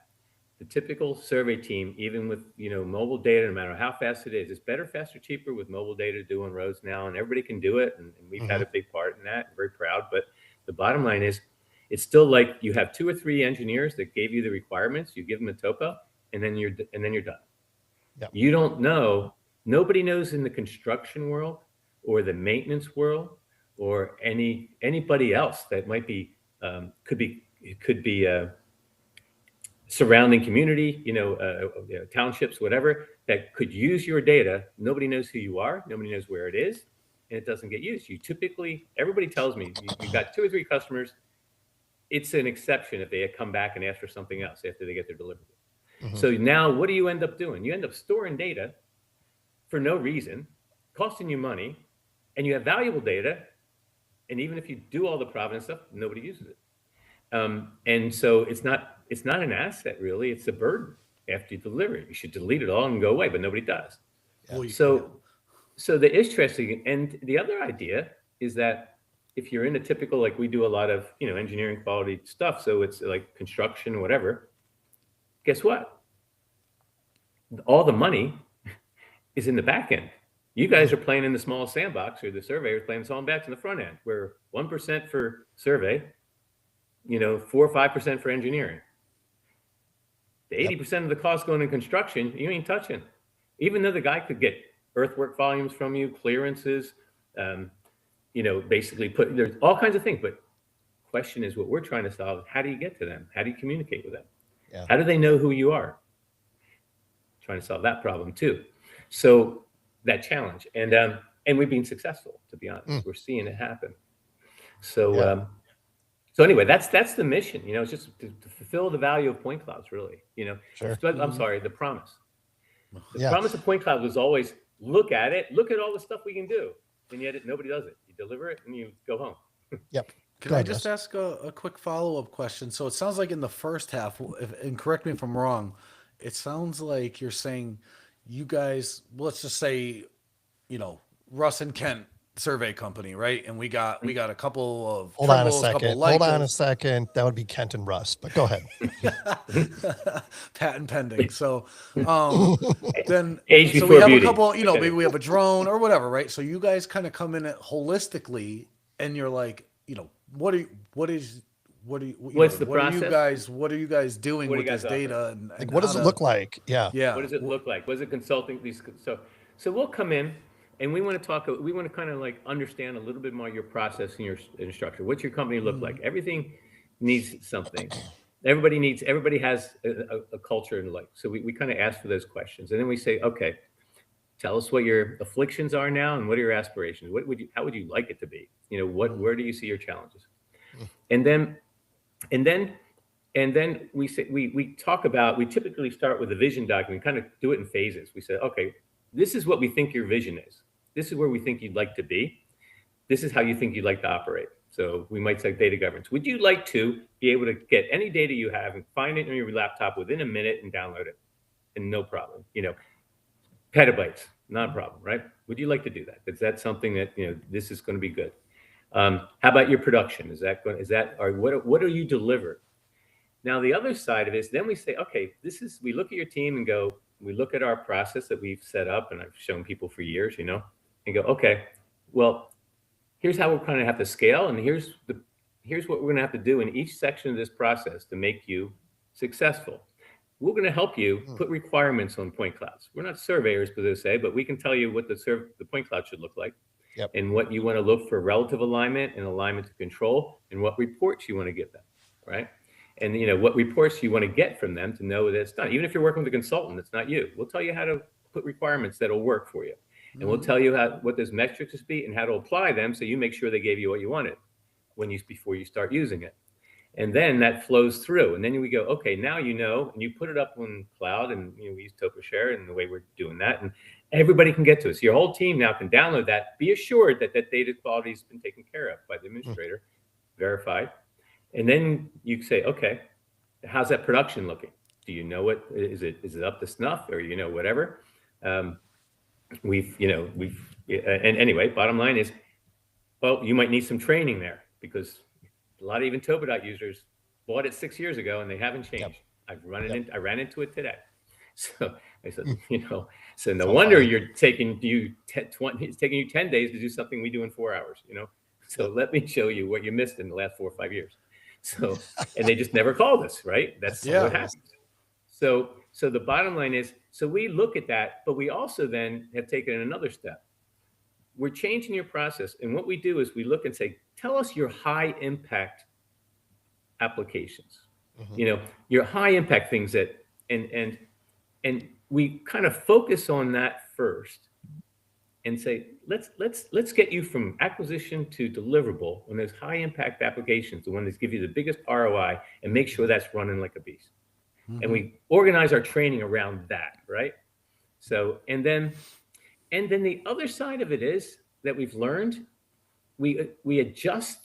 The typical survey team, even with mobile data, no matter how fast it is, it's better, faster, cheaper with mobile data to do on roads now, and everybody can do it, and we've had a big part in that. I'm very proud. But the bottom line is, it's still like you have 2 or 3 engineers that gave you the requirements. You give them a topo, and then you're done. Yep. You don't know. Nobody knows in the construction world or the maintenance world or anybody else that might be could be surrounding community, townships, whatever, that could use your data. Nobody knows who you are. Nobody knows where it is, and it doesn't get used. Everybody tells me you got 2 or 3 customers. It's an exception if they come back and ask for something else after they get their deliverable. So now what do you end up doing? You end up storing data for no reason, costing you money, and you have valuable data. And even if you do all the provenance stuff, nobody uses it. And so it's not an asset, really. It's a burden after you deliver it. You should delete it all and go away, but nobody does. Yeah. So the interesting, and the other idea is that if you're in a typical, like we do a lot of, engineering quality stuff, so it's like construction, whatever, guess what? All the money is in the back end. You guys are playing in the small sandbox, or the surveyors playing small sandbox in the front end, where 1% for survey, 4 or 5% for engineering. The 80% of the cost going in construction, you ain't touching. Even though the guy could get earthwork volumes from you, clearances, basically there's all kinds of things. But question is, what we're trying to solve, how do you get to them? How do you communicate with them? Yeah. How do they know who you are? Trying to solve that problem too. So that challenge, and we've been successful, to be honest. We're seeing it happen. So so anyway, that's the mission. It's just to fulfill the value of point clouds, really. Sure. I'm sorry, the promise. The promise of point cloud was always look at all the stuff we can do, and yet nobody does it. You deliver it and you go home. Yep. Can I just ask a quick follow-up question? So it sounds like in the first half, and correct me if I'm wrong, it sounds like you're saying you guys, let's just say, Russ and Kent survey company, right? And we got a couple of Hold on a second. That would be Kent and Russ, but go ahead. Patent pending. So then so we have a couple, maybe we have a drone or whatever, right? So you guys kind of come in it holistically, and you're like, what are you guys doing with this data? And what does it look like? Yeah. What does it look like? What is it consulting? So we'll come in, and we want to kind of like understand a little bit more your process and your structure. What's your company look like? Everything needs something. Everybody has a culture and like. So we kind of ask for those questions, and then we say, okay, tell us what your afflictions are now, and what are your aspirations? How would you like it to be? Where do you see your challenges? And then we say we typically start with a vision document, kind of do it in phases. We say, okay, this is what we think your vision is. This is where we think you'd like to be. This is how you think you'd like to operate. So we might say data governance. Would you like to be able to get any data you have and find it on your laptop within a minute and download it? And no problem. Petabytes, not a problem, right? Would you like to do that? Is that something that, this is going to be good? How about your production? What do you deliver? Now, the other side of it is then we say, okay, we look at your team and go, we look at our process that we've set up, and I've shown people for years, and go, okay, well, here's how we're going to have to scale, and here's what we're going to have to do in each section of this process to make you successful. We're going to help you put requirements on point clouds. We're not surveyors per se, but we can tell you what the point cloud should look like. Yep. And what you want to look for relative alignment and alignment to control, and what reports you want to give them, right? And what reports you want to get from them to know that it's done. Even if you're working with a consultant, it's not you. We'll tell you how to put requirements that'll work for you, and we'll tell you what those metrics will be and how to apply them, so you make sure they gave you what you wanted before you start using it. And then that flows through, and then we go, okay, now and you put it up on cloud, and we use TopoShare, and the way we're doing that, and everybody can get to it. So your whole team now can download that. Be assured that data quality has been taken care of by the administrator, verified. And then you say, okay, how's that production looking? Do you know what is it up to snuff, or whatever? And anyway, bottom line is, well, you might need some training there because a lot of even TopoDOT users bought it 6 years ago and they haven't changed. I ran into it today. So I said, so no wonder it's taking you 10 days to do something we do in 4 hours, So let me show you what you missed in the last 4 or 5 years. So, and they just never called us, right? That's what happens. So the bottom line is, so we look at that, but we also then have taken another step. We're changing your process. And what we do is we look and say, tell us your high impact applications, your high impact things that, and we kind of focus on that first and say, let's get you from acquisition to deliverable on those high impact applications, the one that's give you the biggest ROI, and make sure that's running like a beast. And we organize our training around that, right? So, and then the other side of it is that we've learned, we adjust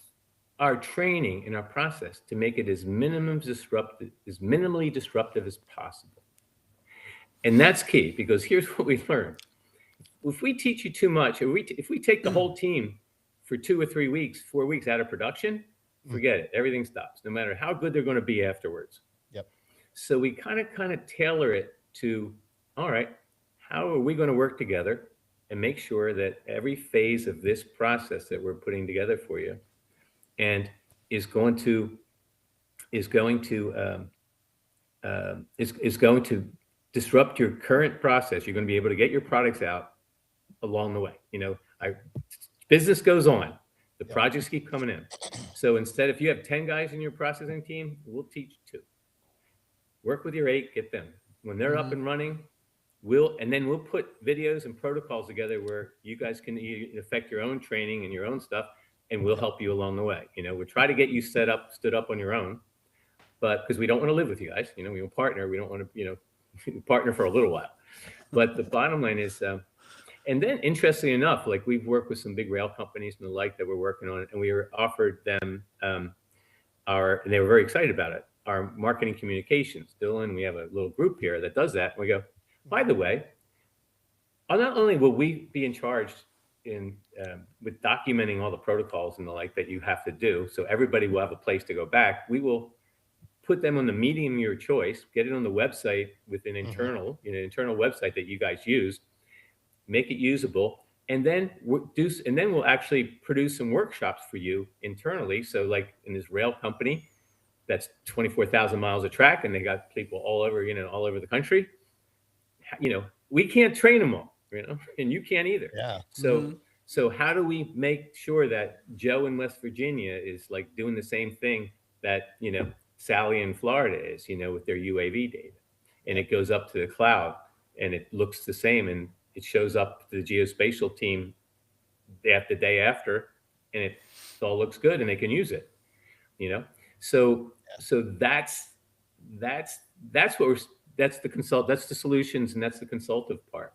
our training and our process to make it as minimally disruptive as possible. And that's key, because here's what we've learned. If we teach you too much, if we take the whole team for 2 or 3 weeks, 4 weeks out of production, forget it. Everything stops, no matter how good they're going to be afterwards. So we kind of tailor it to, all right, how are we going to work together and make sure that every phase of this process that we're putting together for you and is going to disrupt your current process. You're going to be able to get your products out along the way. Business goes on. The projects keep coming in. So instead, if you have 10 guys in your processing team, we'll teach 2. Work with your 8, get them. When they're up and running, we'll put videos and protocols together where you guys can affect your own training and your own stuff, and we'll help you along the way. We'll try to get you stood up on your own, but because we don't want to live with you guys, we will partner. We don't want to, partner for a little while. But the bottom line is, and then interestingly enough, like we've worked with some big rail companies and the like that we're working on, and we were offered them and they were very excited about it, our marketing communications. Dylan, we have a little group here that does that. And we go, by the way, not only will we be in charge with documenting all the protocols and the like that you have to do, so everybody will have a place to go back, we will put them on the medium of your choice, get it on the website with an internal website that you guys use, make it usable, and then we'll actually produce some workshops for you internally. So like in this rail company, that's 24,000 miles of track, and they got people all over the country. We can't train them all, and you can't either. So how do we make sure that Joe in West Virginia is like doing the same thing that, Sally in Florida is, with their UAV data, and it goes up to the cloud and it looks the same, and it shows up to the geospatial team the day after, and it all looks good and they can use it, So that's the solutions, and that's the consultative part.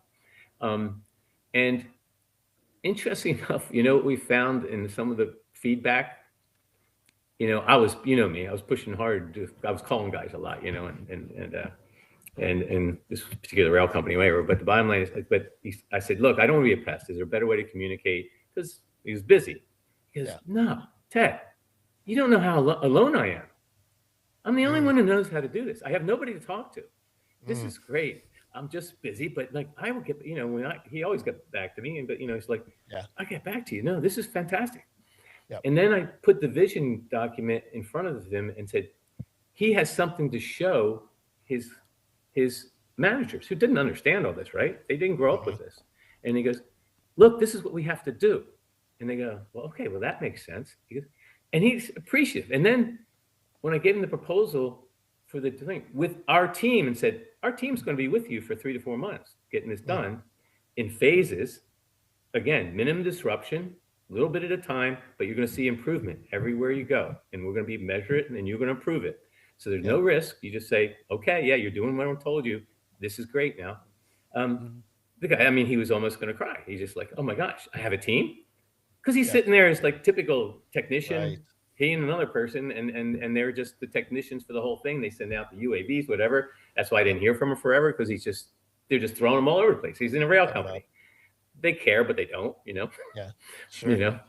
And interesting enough, what we found in some of the feedback, I was pushing hard. I was calling guys a lot, and this particular rail company, whatever. But the bottom line is, I said, look, I don't want to be a pest. Is there a better way to communicate? Because he was busy. He goes, no, Ted, you don't know how alone I am. I'm the only one who knows how to do this. I have nobody to talk to. This is great. I'm just busy, but like I will get, he always got back to me, but it's like, I get back to you. No, this is fantastic. And then I put the vision document in front of him and said, he has something to show his managers who didn't understand all this, right? They didn't grow up with this. And he goes, look, this is what we have to do. And they go, well, okay, well, that makes sense. He goes, and he's appreciative. And then when I gave him the proposal for the thing with our team and said, our team's going to be with you for 3 to 4 months, getting this done in phases. Again, minimum disruption, a little bit at a time, but you're going to see improvement everywhere you go. And we're going to measure it, and then you're going to improve it. So there's no risk. You just say, okay, yeah, you're doing what I told you. This is great now. The guy, he was almost going to cry. He's just like, oh my gosh, I have a team? Because he's sitting there as like typical technician, he and another person, and they're just the technicians for the whole thing. They send out the UAVs, whatever. That's why I didn't hear from him forever, because they're just throwing him all over the place. He's in a rail company. They care, but they don't, Yeah, sure.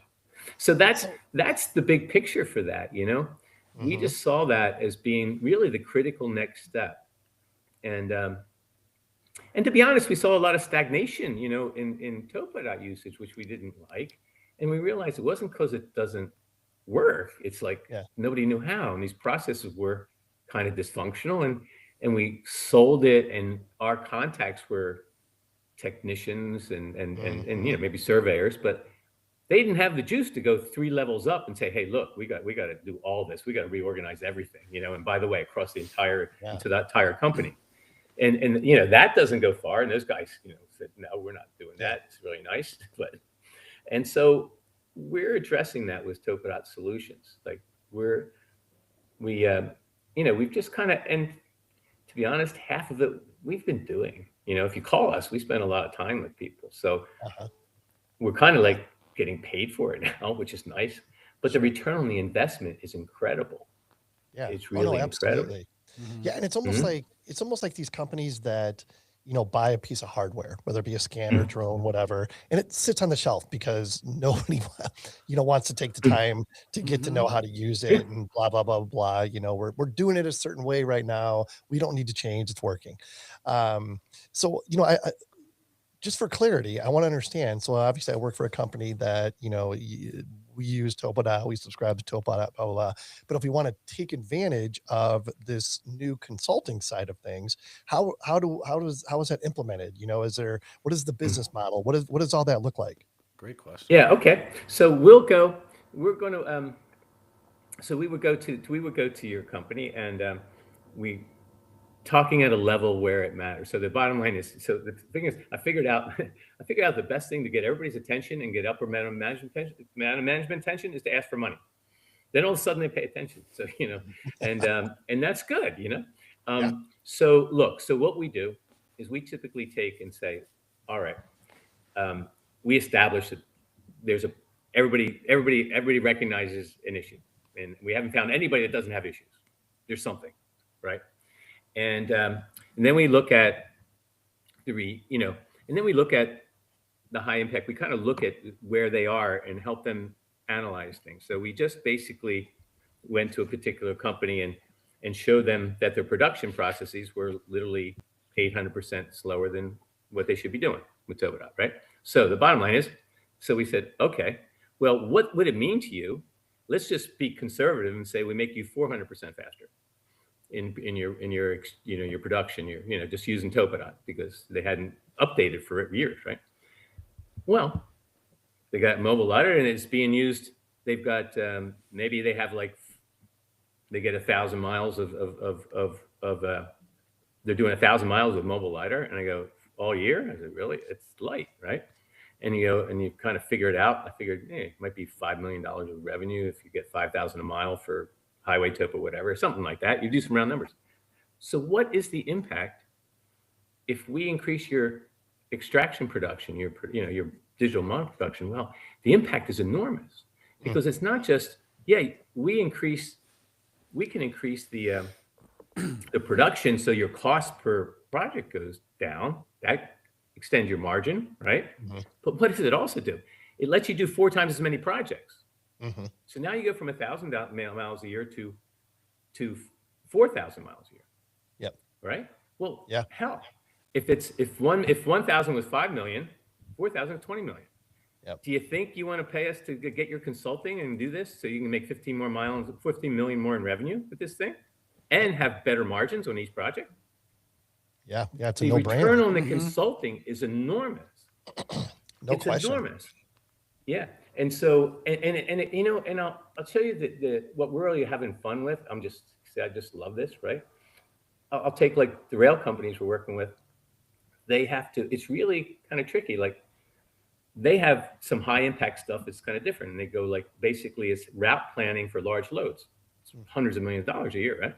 So that's the big picture for that, you know. We just saw that as being really the critical next step. And to be honest, we saw a lot of stagnation, you know, in TopoDOT usage, which we didn't like. And we realized it wasn't because it doesn't work. It's like nobody knew how, and these processes were kind of dysfunctional. And we sold it, and our contacts were technicians and you know, maybe surveyors, but they didn't have the juice to go 3 levels up and say, hey, look, we got to do all this. We got to reorganize everything, you know, and by the way, across the entire into that entire company. And you know, that doesn't go far. And those guys, you know, said, no, we're not doing that. It's really nice. And so we're addressing that with TopoDOT solutions. Like we you know, we've just kind of, and to be honest, half of it we've been doing. You know, if you call us, we spend a lot of time with people. So we're kind of like getting paid for it now, which is nice. But the return on the investment is incredible. Yeah, it's really incredible. Yeah, and it's almost like these companies that, you know, buy a piece of hardware, whether it be a scanner, drone, whatever, and it sits on the shelf because nobody, you know, wants to take the time to get to know how to use it and blah blah blah blah. You know, we're doing it a certain way right now. We don't need to change; it's working. So, you know, I just for clarity, I want to understand. So obviously, I work for a company that, you know, we use TopoDOT, we subscribe to TopoDOT, blah, blah, blah. But if we want to take advantage of this new consulting side of things, how is that implemented? You know, what is the business model? What does all that look like? Great question. Yeah. Okay. So we're going to, so we would go to your company, and we talking at a level where it matters. So the bottom line is, so the thing is, I figured out the best thing to get everybody's attention and get upper management attention is to ask for money. Then all of a sudden they pay attention. So, you know, and that's good, you know? So look, so what we do is we typically take and say, all right, we establish that there's everybody recognizes an issue, and we haven't found anybody that doesn't have issues. There's something, right? And then we look at and then we look at the high impact. We kind of look at where they are and help them analyze things. So we just basically went to a particular company and showed them that their production processes were literally 800% slower than what they should be doing with TopoDOT, right? So the bottom line is, so we said, okay, well, what would it mean to you? Let's just be conservative and say we make you 400% faster in your production, just using TopoDOT because they hadn't updated for years, right? Well, they got mobile LiDAR and it's being used. They've got maybe they have they get 1,000 miles of they're doing 1,000 miles of mobile LiDAR, and I go, all year? I said, really? It's light, right? And you go and you kind of figure it out. I figured, it might be $5 million of revenue if you get 5,000 a mile for highway topo, whatever, something like that. You do some round numbers. So what is the impact if we increase your extraction production, your digital model production? Well, the impact is enormous because it's not just, we can increase the production so your cost per project goes down. That extends your margin, right? But what does it also do? It lets you do 4 times as many projects. So now you go from 1,000 miles a year to 4,000 miles a year. Yep. Right? Well, hell, if 1,000 was 5 million, 4,000 is 20 million. Yep. Do you think you want to pay us to get your consulting and do this so you can make 15 million more in revenue with this thing and have better margins on each project? Yeah, it's a the no-brainer. return on the consulting is enormous. No question. Enormous. Yeah. And so, and I'll tell you that what we're really having fun with, I just love this, right? I'll take like the rail companies we're working with. They have to, it's really kind of tricky. Like they have some high impact stuff that's kind of different. And they go like, basically it's route planning for large loads. It's hundreds of millions of dollars a year, right?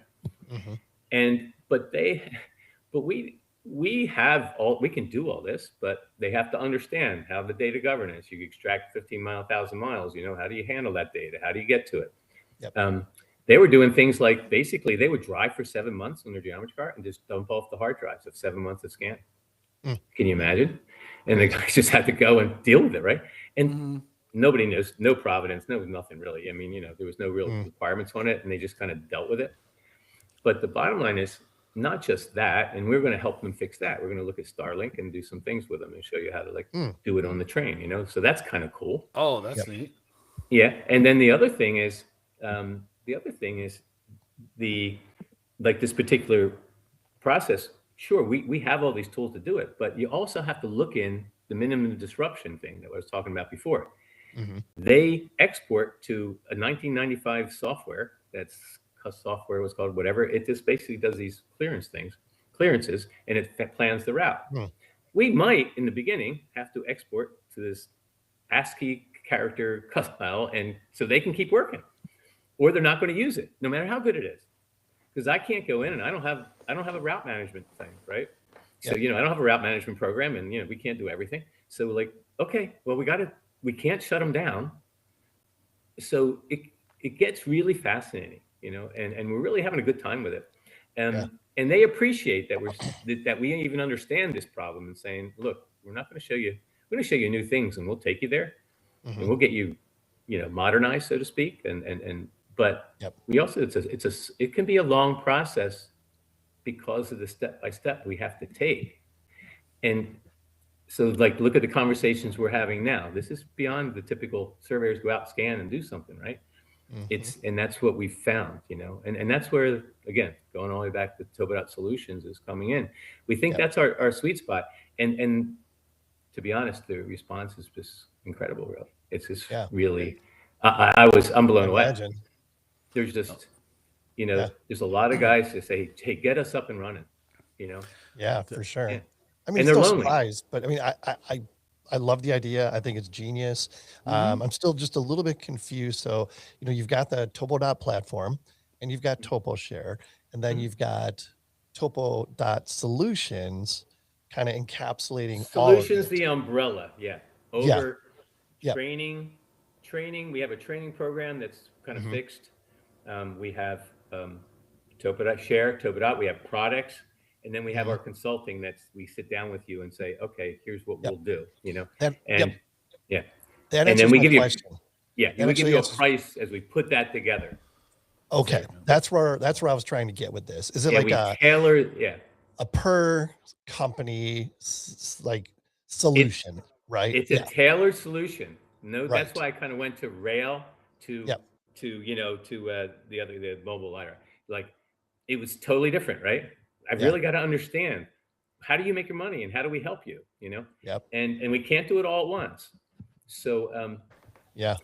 But we can do all this, but they have to understand how the data governance, you extract 1,000 miles, how do you handle that data? How do you get to it? Yep. They were doing things like, basically they would drive for 7 months on their geometry car and just dump off the hard drives of 7 months of scan. Can you imagine? And the guys just had to go and deal with it, right? And nobody knows, no provenance, no nothing really. I mean, there was no real Mm. requirements on it, and they just kind of dealt with it. But the bottom line is not just that, and we're going to help them fix that. We're going to look at Starlink and do some things with them and show you how to do it on the train. So that's kind of cool. Oh, that's neat. Yeah, and then the other thing is this particular process. Sure, we have all these tools to do it, but you also have to look in the minimum disruption thing that I was talking about before. Mm-hmm. They export to a 1995 software that's software was called whatever. It just basically does these clearances, and it plans the route. Mm. We might in the beginning have to export to this ASCII character file, and so they can keep working, or they're not going to use it no matter how good it is, because I can't go in and I don't have a route management thing, right? So I don't have a route management program, and we can't do everything. So okay, well we can't shut them down. So it gets really fascinating, and we're really having a good time with it. And they appreciate that we even understand this problem and saying, look, we're not going to show you, we're going to show you new things, and we'll take you there, and we'll get you, modernized, so to speak. But we also, it can be a long process because of the step-by-step we have to take. And so look at the conversations we're having now. This is beyond the typical surveyors go out, scan, and do something, right? Mm-hmm. And that's what we've found, and that's where, again, going all the way back to TopoDOT Solutions is coming in. We think that's our sweet spot. And to be honest, the response is just incredible, really. It's just really, I'm blown away. There's just, there's a lot of guys that say, hey, get us up and running, Yeah, for sure. Yeah. I mean, and it's they're no lonely. surprise, but I mean, I love the idea. I think it's genius. I'm still just a little bit confused. So, you've got the TopoDOT platform, and you've got TopoShare, and then you've got TopoDOT Solutions, kind of encapsulating all of Solutions, it. the umbrella, over training. We have a training program that's kind of fixed. We have TopoDOT Share, TopoDOT. We have products. And then we have our consulting we sit down with you and say, okay, here's what we'll do, That and answers we my give you, question. we give you a price as we put that together. Okay. That's where I was trying to get with this. Is it like a per company solution, right? It's a tailored solution. No, Right. that's why I kind of went to rail to the mobile LiDAR. It was totally different, right? I've really got to understand, how do you make your money, and how do we help you? And we can't do it all at once. So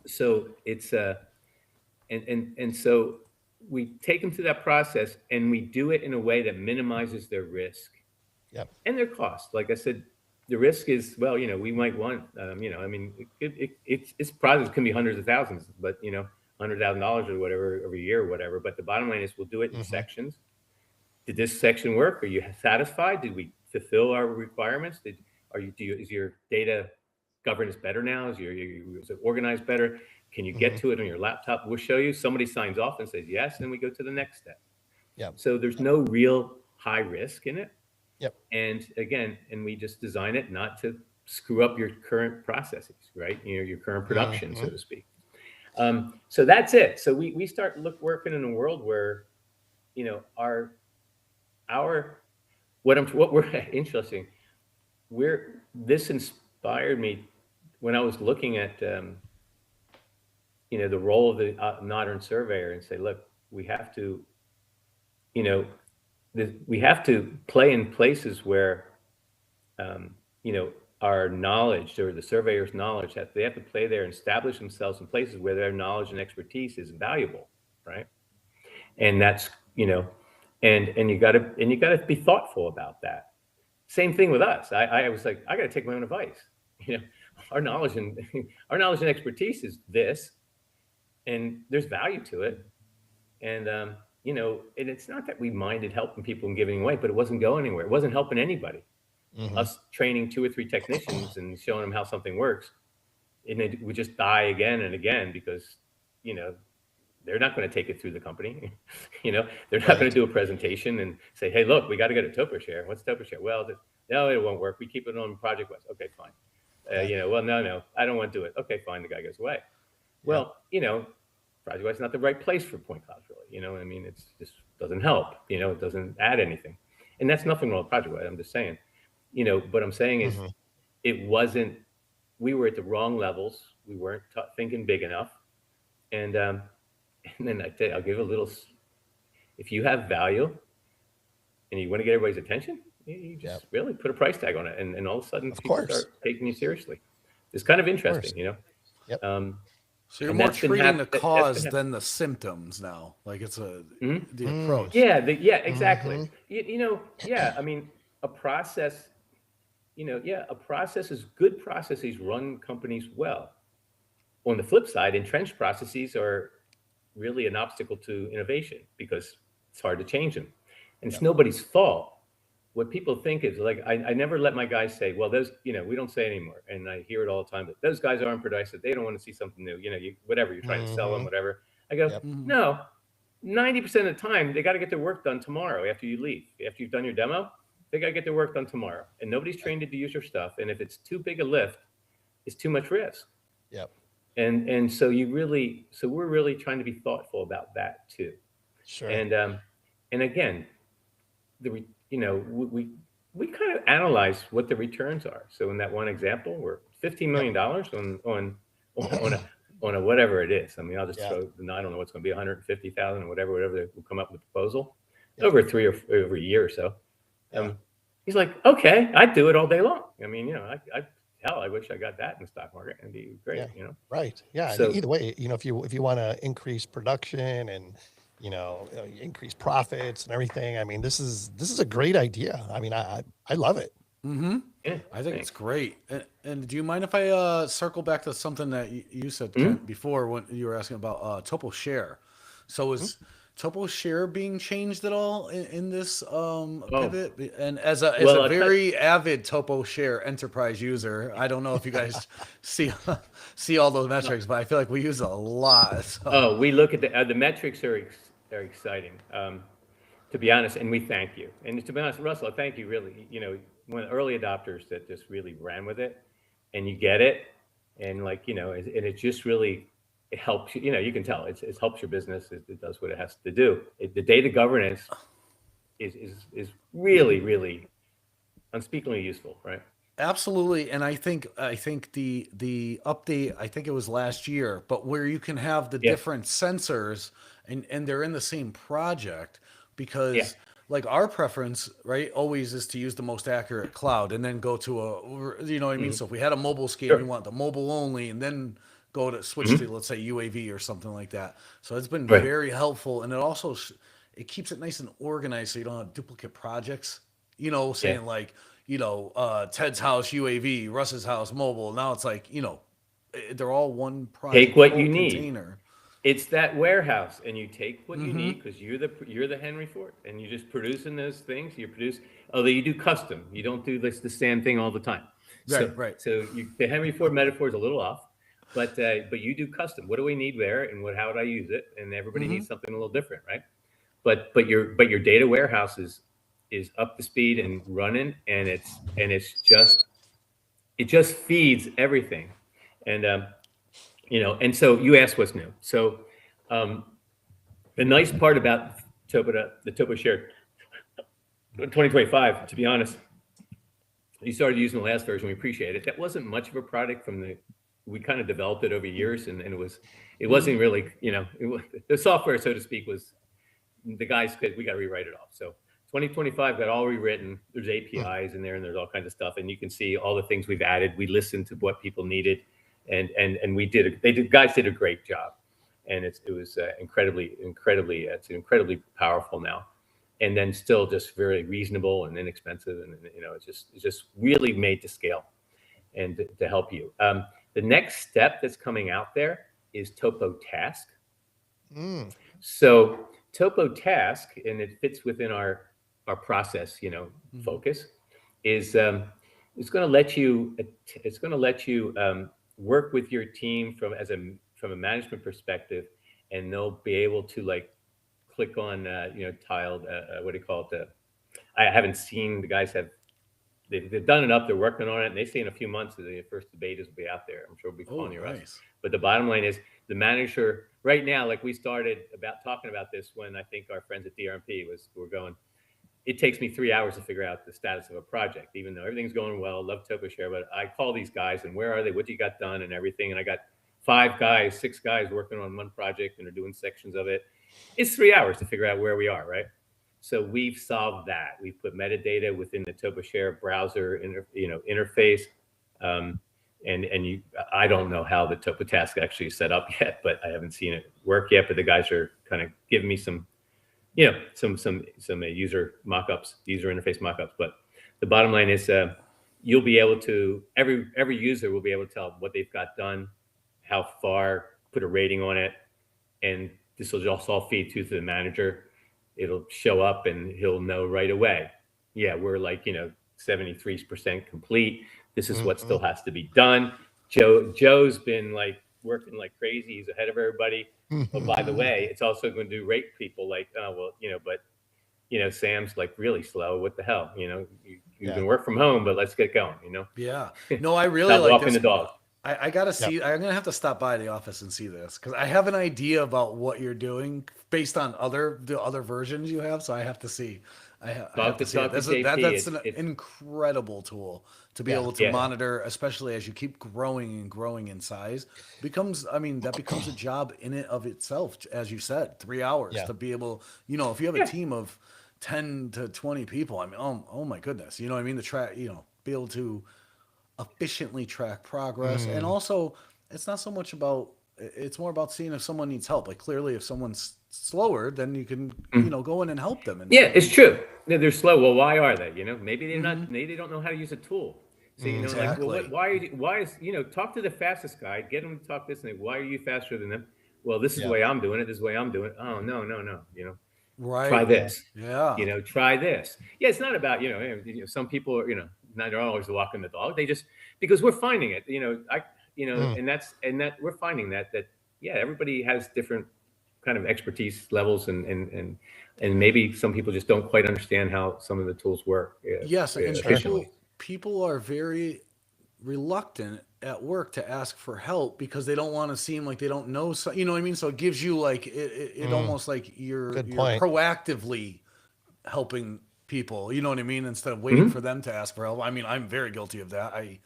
so it's and so we take them through that process, and we do it in a way that minimizes their risk and their cost. Like I said, the risk is, we might want, I mean, it's projects can be hundreds of thousands, but $100,000 or whatever every year or whatever. But the bottom line is, we'll do it in sections. Did this section work? Are you satisfied? Did we fulfill our requirements? Is your data governance better now? Is it organized better? Can you get to it on your laptop? We'll show you. Somebody signs off and says yes, and we go to the next step. So there's no real high risk in it. And again, we just design it not to screw up your current processes, right? Your current production, so to speak. So that's it. So we start working in a world where, what we're interesting. This inspired me when I was looking at, the role of the modern surveyor, and say, look, we have to, we have to play in places where, our knowledge, or the surveyor's knowledge, they have to play there and establish themselves in places where their knowledge and expertise is valuable, right? And that's, and you gotta be thoughtful about that. Same thing with us. I was like, I gotta take my own advice. Our knowledge and expertise is this, and there's value to it. And and it's not that we minded helping people and giving away, but it wasn't going anywhere. It wasn't helping anybody. Us training 2 or 3 technicians and showing them how something works, and it would just die again and again, because they're not going to take it through the company. They're not going to do a presentation and say, hey, look, we got to go to TopoShare. What's TopoShare? Well, no, it won't work. We keep it on project wise. Okay, fine. well, no, I don't want to do it. Okay, fine. The guy goes away. Well, Project Wise is not the right place for point clouds, really. I mean, it's just doesn't help. It doesn't add anything, and that's nothing wrong with Project Wise. I'm just saying. What I'm saying is, it wasn't. We were at the wrong levels. We weren't thinking big enough, and then I'll give a little. If you have value, and you want to get everybody's attention, you just really put a price tag on it, and all of a sudden people start taking you seriously. It's kind of interesting, Yep. So you're more treating the cause than the symptoms now. Like it's the approach. Yeah, exactly. I mean, a process. A process is good. Processes run companies well. On the flip side, entrenched processes are really an obstacle to innovation because it's hard to change them, and it's nobody's fault. What people think is like, I never let my guys say, well, those, we don't say anymore. And I hear it all the time, but those guys aren't productive. They don't want to see something new, whatever you're trying to sell them, whatever. I go, no, 90% of the time, they got to get their work done tomorrow after you leave. After you've done your demo, they got to get their work done tomorrow. And nobody's trained to use your stuff. And if it's too big a lift, it's too much risk. Yep. And so we're really trying to be thoughtful about that too. Sure. And again, we kind of analyze what the returns are. So in that one example, we're $15 million on a whatever it is. I mean, I'll just throw. I don't know what's going to be 150,000 or whatever we'll come up with a proposal over over a year or so. He's like, okay, I'd do it all day long. I mean, I wish I got that in the stock market. It'd be great, Right. Yeah. So, either way, if you want to increase production and increase profits and everything. I mean, this is a great idea. I mean, I love it. Mm-hmm. Yeah, I think it's great. And do you mind if I circle back to something that you said Kent, before when you were asking about Topo Share? So is Topo Share being changed at all in this pivot? And as a very avid Topo Share enterprise user, I don't know if you guys see all those metrics, but I feel like we use it a lot. So. We look at the metrics are exciting, to be honest, and we thank you. And to be honest, Russell, I thank you really. One of the early adopters that just really ran with it, and you get it, and and it just really. It helps you. You can tell it helps your business. It does what it has to do. The data governance is really, really unspeakably useful, right? Absolutely, and I think the update. I think it was last year, but where you can have the different sensors and they're in the same project because. Like our preference, right, always is to use the most accurate cloud and then go to you know what I mean? So if we had a mobile scheme, we want the mobile only and then go to switch to, let's say, UAV or something like that. So it's been very helpful. And it also, it keeps it nice and organized so you don't have duplicate projects, saying like, Ted's house, UAV, Russ's house, mobile. Now it's like, they're all one project. Take what you need. It's that warehouse, and you take what you need because you're the Henry Ford, and you're just producing those things. You produce, although you do custom. You don't do the same thing all the time. Right. So the Henry Ford metaphor is a little off, but you do custom. What do we need there, and how would I use it? And everybody needs something a little different, right? But your data warehouse is up to speed and running, and it just feeds everything, and. And so you asked what's new. So the nice part about TopoDOT, the Topo Share 2025, to be honest, you started using the last version. We appreciate it. That wasn't much of a product we kind of developed it over years, and it wasn't really, the software, so to speak, was the guys said we got to rewrite it off. So 2025 got all rewritten. There's APIs in there, and there's all kinds of stuff, and you can see all the things we've added. We listened to what people needed. And we guys did a great job, and it was incredibly it's incredibly powerful now, and then still just very reasonable and inexpensive, and it's just really made to scale and to help you. The next step that's coming out there is Topo Task. So Topo Task, and it fits within our process, focus, is it's going to let you work with your team from a management perspective, and they'll be able to click on tiled what do you call it? I haven't seen the guys have they've done it up. They're working on it, and they say in a few months the first betas will be out there. I'm sure we'll be calling you. Nice. But the bottom line is the manager right now, like we started about talking about this when I think our friends at DRMP were going. It takes me 3 hours to figure out the status of a project, even though everything's going well. Love TopoShare, but I call these guys and where are they? What you got done and everything? And I got 6 guys working on one project and are doing sections of it. It's 3 hours to figure out where we are, right? So we've solved that. We've put metadata within the TopoShare browser, interface, I don't know how the TopoTask actually is set up yet, but I haven't seen it work yet. But the guys are kind of giving me some user mock-ups, user interface mock-ups. But the bottom line is, you'll be able to every user will be able to tell what they've got done, how far, put a rating on it, and this will just all feed to the manager. It'll show up and he'll know right away. Yeah, we're like 73% complete. This is what still has to be done. Joe's been like working like crazy. He's ahead of everybody. But by the way, it's also going to rate people like, Sam's like really slow. What the hell? You can work from home, but let's get going. Yeah. No, I really like walking this. the dog. I gotta see. I'm gonna have to stop by the office and see this because I have an idea about what you're doing based on the other versions you have. So I have to see. I have to see it. That's an incredible tool to be able to monitor, especially as you keep growing and growing in size. That becomes a job in it of itself, as you said, 3 hours to be able. If you have a team of 10 to 20 people, oh my goodness, to track, be able to efficiently track progress. And also it's not so much about, it's more about seeing if someone needs help. Like clearly if someone's slower, then you can go in and help them. It's true. They're slow. Well, why are they? Maybe they're not. Maybe they don't know how to use a tool. So exactly. like, well, why is talk to the fastest guy, get them to talk this, and why are you faster than them? Well, this is the way I'm doing it. This is the way I'm doing it. Oh no. Right. Try this. Yeah. Try this. Yeah, it's not about some people are not always walking the dog. They just because we're finding it. And we're finding that everybody has different kind of expertise levels and maybe some people just don't quite understand how some of the tools work. Yes, and people are very reluctant at work to ask for help because they don't want to seem like they don't know. So, you know what I mean? So it gives you like it almost like you're proactively helping people. You know what I mean? Instead of waiting for them to ask for help. I'm very guilty of that. I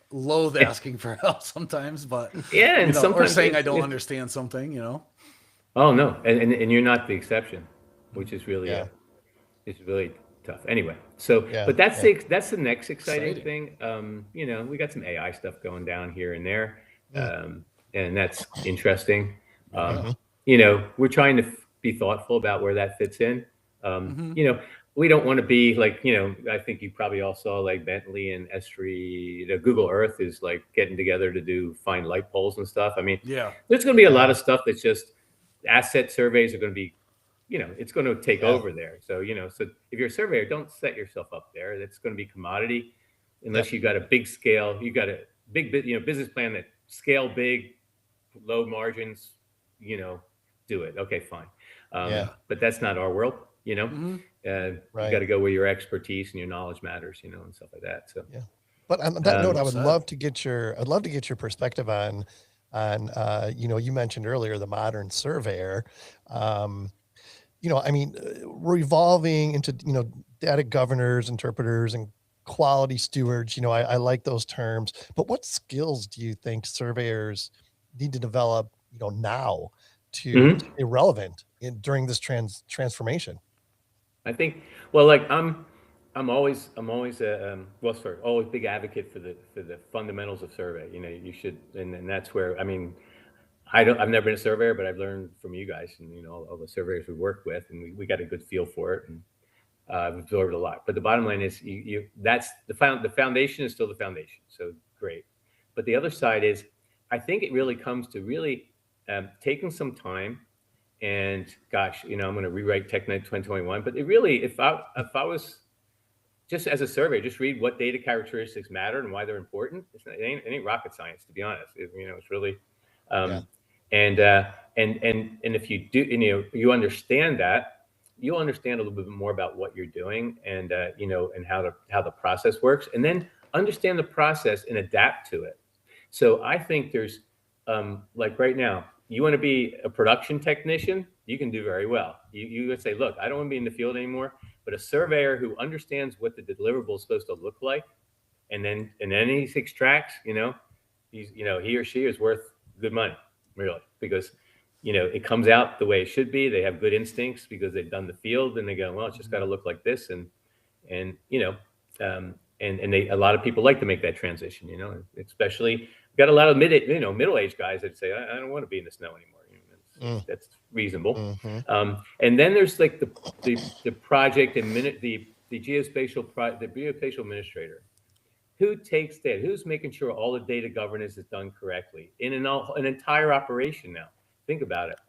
loathe asking for help sometimes, but and sometimes or saying I don't understand something. Oh no, and you're not the exception, which is really it's really tough. Anyway, but that's the next exciting thing. We got some AI stuff going down here and there, and that's interesting. We're trying to be thoughtful about where that fits in. We don't want to be like, I think you probably all saw like Bentley and S3, Google Earth is like getting together to find light poles and stuff. There's going to be a lot of stuff that's just asset surveys are going to be, it's going to take over there. So, so if you're a surveyor, don't set yourself up there. That's going to be commodity unless you got a big scale, you got a big, business plan that scale big, low margins, do it. Okay, fine. But that's not our world, you got to go where your expertise and your knowledge matters, and stuff like that. So, but on that note, I'd love to get your perspective on, you mentioned earlier, the modern surveyor. We're evolving into, data governors, interpreters, and quality stewards. I like those terms, but what skills do you think surveyors need to develop, now to stay relevant during this transformation? I think, well, like I'm always always a big advocate for the fundamentals of survey. You should, and that's where, I've never been a surveyor, but I've learned from you guys and, all the surveyors we work with, and we got a good feel for it, and I've absorbed a lot. But the bottom line is that's the foundation is still the foundation. So great. But the other side is, I think it really comes to really taking some time and gosh, I'm going to rewrite TechNet 2021, but it really, if I was just as a surveyor, just read what data characteristics matter and why they're important. It ain't rocket science, to be honest. It's really, and if you do, you understand that, you'll understand a little bit more about what you're doing, and and how the process works, and then understand the process and adapt to it. So I think there's like right now, you want to be a production technician, you can do very well. You would say, look, I don't want to be in the field anymore, but a surveyor who understands what the deliverable is supposed to look like, and then he extracts, he or she is worth good money, really, because it comes out the way it should be. They have good instincts because they've done the field, and they go, well, it's just got to look like this, and a lot of people like to make that transition, especially got a lot of middle-aged guys that say, I don't want to be in the snow anymore. That's reasonable. And then there's like the project and the geospatial the geospatial administrator, who takes data, who's making sure all the data governance is done correctly in an entire operation. Now, think about it.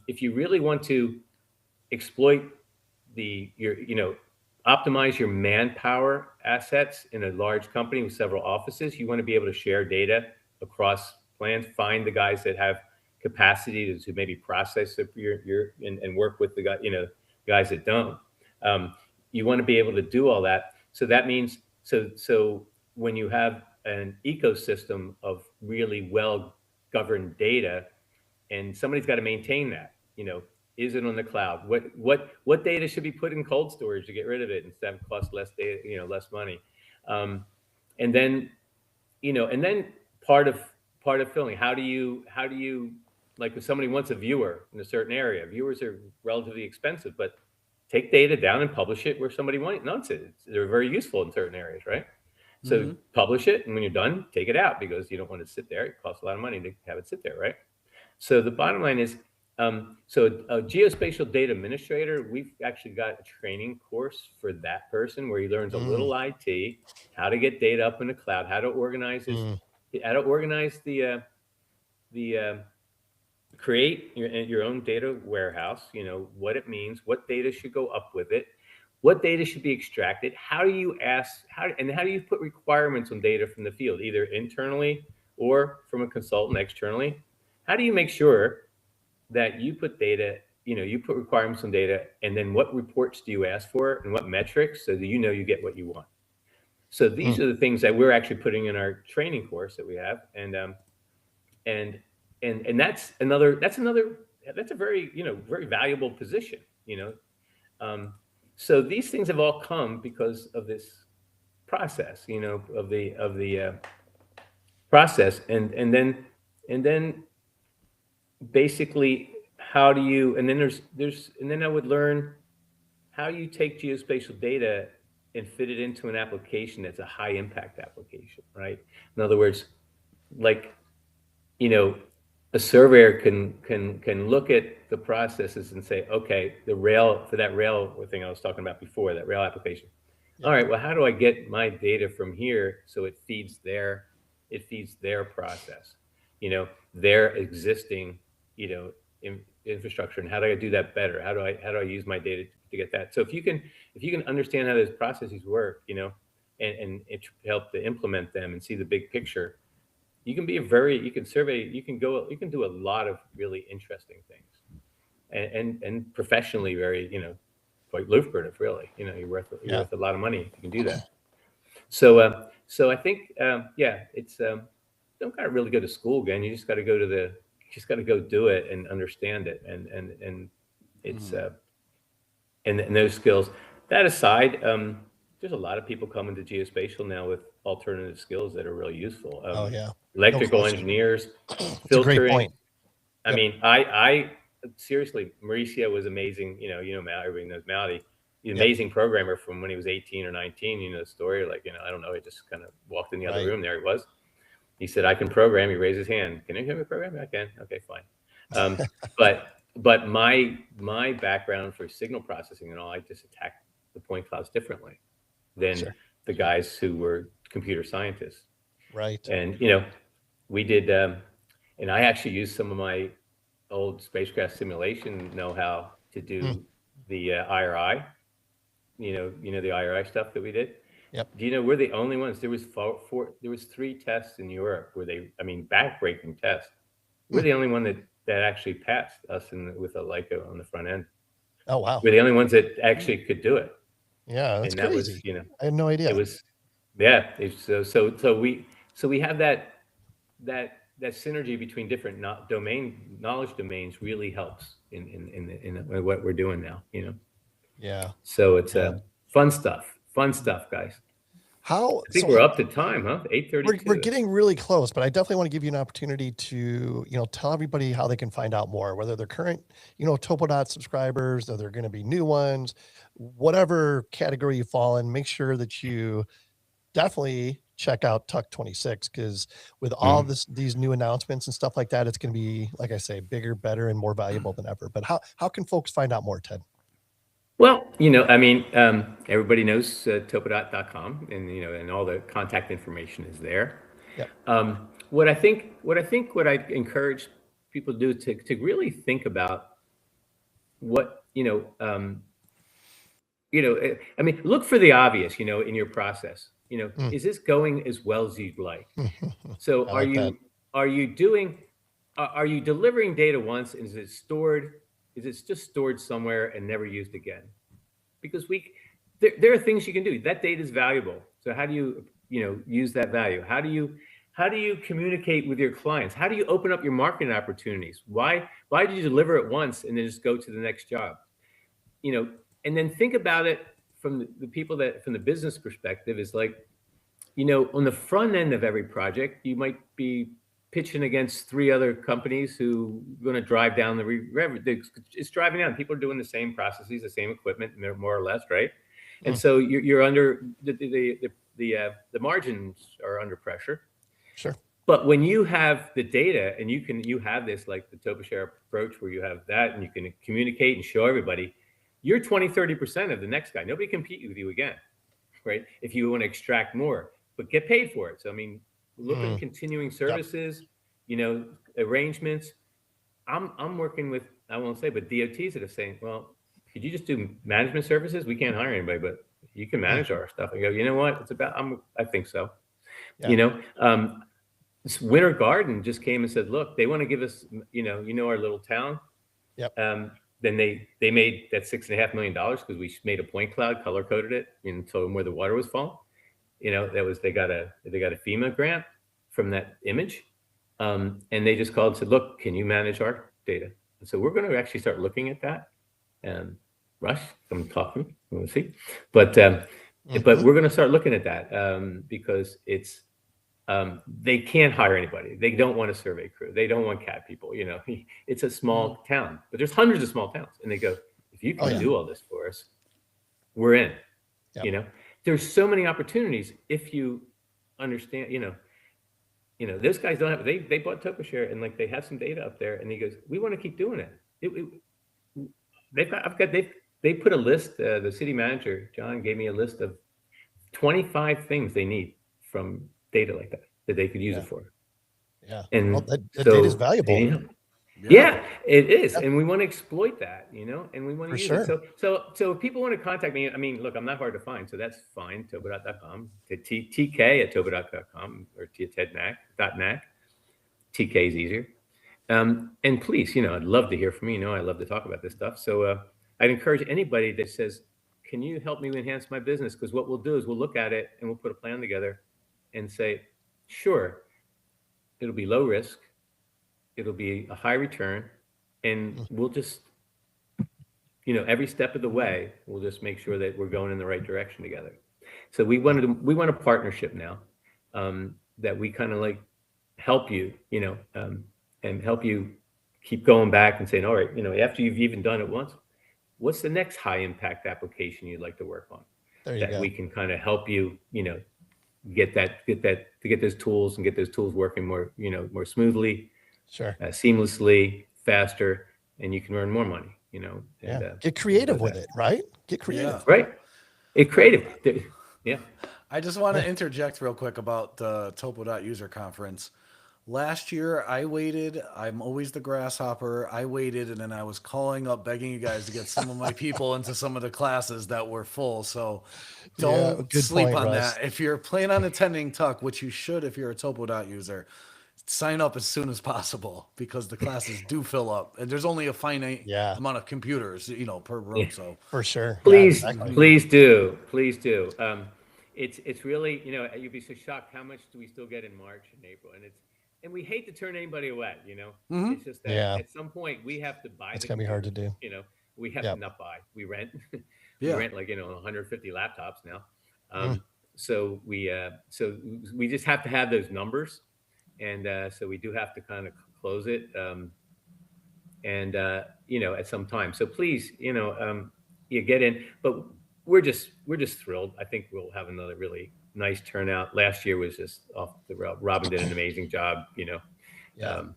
If you really want to exploit optimize your manpower assets in a large company with several offices, you want to be able to share data across plants, find the guys that have capacity to maybe process and work with the guys that don't. You want to be able to do all that. So that means so when you have an ecosystem of really well governed data, and somebody's got to maintain that, is it on the cloud? What data should be put in cold storage to get rid of it instead of cost less data, less money? And then part of filming, how do you like if somebody wants a viewer in a certain area, viewers are relatively expensive, but take data down and publish it where somebody wants it. They're very useful in certain areas, right? So publish it, and when you're done, take it out, because you don't want it to sit there. It costs a lot of money to have it sit there, right? So the bottom line is, so a geospatial data administrator, we've actually got a training course for that person where he learns a little IT, how to get data up in the cloud, how to organize create your own data warehouse, what it means, what data should go up with it, what data should be extracted, how do you put requirements on data from the field, either internally or from a consultant externally. How do you make sure that you put data, you put requirements on data, and then what reports do you ask for and what metrics, so that you get what you want? So these are the things that we're actually putting in our training course that we have, and that's a very very valuable position. So these things have all come because of this process, of the process, and then basically how do you, and then I would learn how you take geospatial data and fit it into an application that's a high impact application, right? In other words, like, a surveyor can look at the processes and say, okay, the rail thing I was talking about before, that rail application. Yeah. All right, well, how do I get my data from here so it feeds their process, their existing, infrastructure, and how do I do that better? How do I use my data to get that? So if you can understand how those processes work, and help to implement them and see the big picture, you can do a lot of really interesting things, and professionally very, quite lucrative, really. You're worth a lot of money if you can do that. So I think, it's don't gotta really go to school again. You just got to go do it and understand it, and it's and those skills. That aside, there's a lot of people coming to geospatial now with alternative skills that are really useful. Electrical engineers, filtering. Great point. I mean, I seriously, Mauricio was amazing. Everybody knows Maudie. He's an amazing programmer from when he was 18 or 19. The story, like, I don't know. He just kind of walked in the other room. There he was. He said, "I can program." He raised his hand. "Can you hear me program?" "I can." "Okay, fine." But my background for signal processing and all, I just attacked the point clouds differently than the guys who were computer scientists. Right. And, we did, and I actually used some of my old spacecraft simulation know-how to do the IRI, the IRI stuff that we did. Yep. Do you know, we're the only ones. There was 3 tests in Europe where backbreaking tests. We're the only one that actually passed us with a Leica on the front end. Oh, wow. We're the only ones that actually could do it. Yeah, that's And that was, crazy. I had no idea. it was, yeah. So we have that synergy between different knowledge domains really helps in what we're doing now, Yeah. So it's Yeah. fun stuff, guys. How I think so? we're up to time, huh? We're 8:32. getting really close, but I definitely want to give you an opportunity to, tell everybody how they can find out more, whether they're current, TopoDOT subscribers, or they're going to be new ones, whatever category you fall in. Make sure that you definitely check out Tuck 26, because with all these new announcements and stuff like that, it's going to be, like I say, bigger, better, and more valuable than ever. But how can folks find out more, Ted? Well, everybody knows TopoDOT.com, and and all the contact information is there. Yep. What I encourage people to do to really think about what look for the obvious, in your process. Is this going as well as you'd like? So I like that. are you delivering data once, and is it stored? Is it just stored somewhere and never used again? Because there are things you can do. That data is valuable. So how do you use that value? How do you communicate with your clients? How do you open up your marketing opportunities? Why do you deliver it once and then just go to the next job? And then think about it from the people from the business perspective is like, on the front end of every project, you might be pitching against 3 other companies who are going to drive down it's driving down. People are doing the same processes, the same equipment, and they're more or less, right? And so you're under the margins are under pressure. Sure. But when you have the data and you have this, like the TopoShare approach, where you have that and you can communicate and show everybody, you're 20-30% of the next guy. Nobody can compete with you again, right? If you want to extract more, but get paid for it. So look at continuing services, arrangements. I'm working with, I won't say, but DOTs that are saying, well, could you just do management services? We can't hire anybody, but you can manage our stuff. I go, you know what? I think so. Yeah. This Winter Garden just came and said, look, they want to give us, our little town. Yep. Then they made that $6.5 million because we made a point cloud, color coded it, and told them where the water was falling. They got a FEMA grant from that image, and they just called and said, look, can you manage our data? And so we're going to actually start looking at that. Rush, come talk to me. We'll see, but we're going to start looking at that because it's. They can't hire anybody. They don't want a survey crew. They don't want CAD people. It's a small town, but there's hundreds of small towns. And they go, if you can do all this for us, we're in. Yep. There's so many opportunities if you understand. Those guys don't have. They bought TopoShare and they have some data up there, and he goes, we want to keep doing it. They put a list. The city manager John gave me a list of 25 things they need from data like that they could use it for. Yeah. And that data is valuable. Yeah, it is. And we want to exploit that, and we want to use it. So if people want to contact me, look, I'm not hard to find. So that's fine. TopoDOT.com, TK@TopoDOT.com, or TedKnaak.Knaak. TK is easier. And please, I'd love to hear from you. I love to talk about this stuff. So I'd encourage anybody that says, can you help me enhance my business? Because what we'll do is we'll look at it and we'll put a plan together and say, sure, it'll be low risk, it'll be a high return, and we'll just, every step of the way, we'll just make sure that we're going in the right direction together. So we want a partnership now that we kind of help you, and help you keep going back and saying, all right, after you've even done it once, what's the next high impact application you'd like to work on? We can kind of help you, get those tools and get those tools working more, more smoothly, sure, seamlessly, faster, and you can earn more money, and, get creative with it, right? Get creative. Right. Get creative. Yeah. I just want to interject real quick about the TopoDOT user conference. Last year, I waited. I'm always the grasshopper. I waited, and then I was calling up, begging you guys to get some of my people into some of the classes that were full. So don't sleep on that. If you're planning on attending Tuck, which you should if you're a TopoDOT user, sign up as soon as possible because the classes do fill up, and there's only a finite amount of computers, per room. So for sure, please, exactly. please do. It's really, you'd be so shocked how much do we still get in March and April, and we hate to turn anybody away. It's just that at some point we have to buy. It's gonna be hard to do. We have to not buy. We rent. We rent 150 laptops now. So we just have to have those numbers. And so we do have to kind of close it, at some time. So please, you get in. But we're just thrilled. I think we'll have another really nice turnout. Last year was just off the rail. Robin did an amazing job.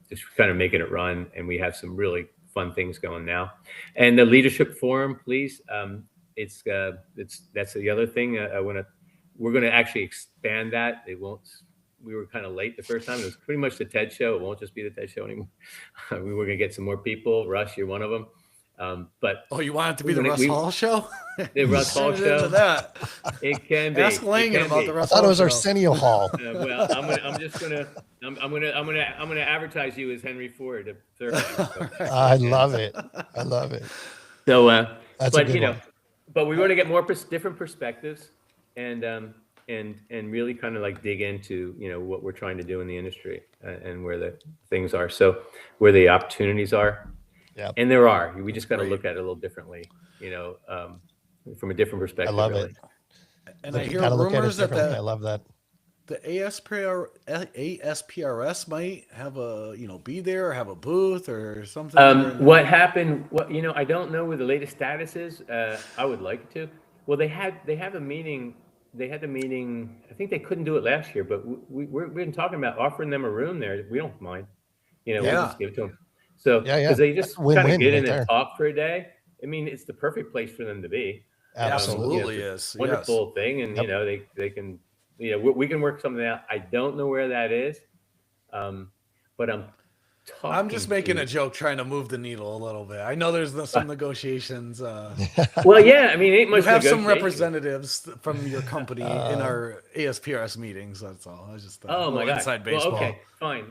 Just kind of making it run, and we have some really fun things going now. And the leadership forum, please. That's the other thing. We're gonna actually expand that. It won't. We were kind of late the first time. It was pretty much the TED show. It won't just be the TED show anymore. We were going to get some more people. Russ, you're one of them. But you want it to be the Russ Hall show? The Russ Hall show. That. It can be. Ask Langan about the Russ Hall show. I thought it was show. Arsenio Hall. Well, I'm gonna advertise you as Henry Ford. I love it. So, that's a good one. But we want to get more different perspectives, and really kind of like dig into what we're trying to do in the industry and where the things are, so where the opportunities are. And there are. We just got to look at it a little differently, from a different perspective. I love really. it. And I hear rumors that I love that the ASPRS might have be there or have a booth or something. What happened? I don't know where the latest status is. I would like to. Well, they have a meeting. They had the meeting. I think they couldn't do it last year, but we've been talking about offering them a room there. We don't mind. We'll just give it to them. So because they just kind of get in and talk for a day. I mean, it's the perfect place for them to be. Absolutely is. Wonderful thing, and they can. We can work something out. I don't know where that is, but I'm just making a joke, trying to move the needle a little bit. I know there's some negotiations. Well, yeah, I mean, ain't much. We have some representatives from your company in our ASPRS meetings. That's all. I just oh my god, inside baseball. Well, okay, fine.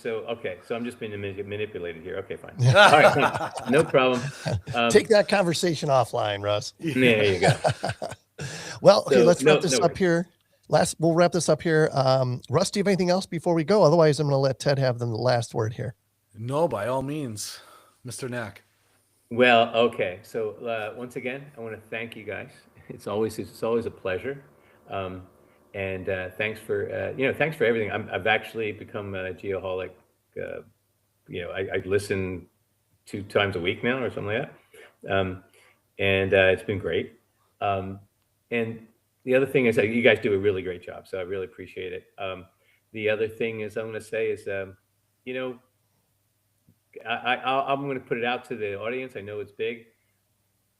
So I'm just being manipulated here. Okay, fine. All right, fine. No problem. Take that conversation offline, Russ. There you go. Well, okay, let's wrap this up here. We'll wrap this up here. Russ, do you have anything else before we go? Otherwise, I'm going to let Ted have the last word here. No, by all means, Mr. Knaak. Well, okay. So once again, I want to thank you guys. It's always a pleasure. And thanks for everything. I've actually become a Geoholic. I listen 2 times a week now or something like that. And it's been great. And the other thing is that you guys do a really great job, so I really appreciate it. The other thing is I'm going to say is, I'm going to put it out to the audience. I know it's big.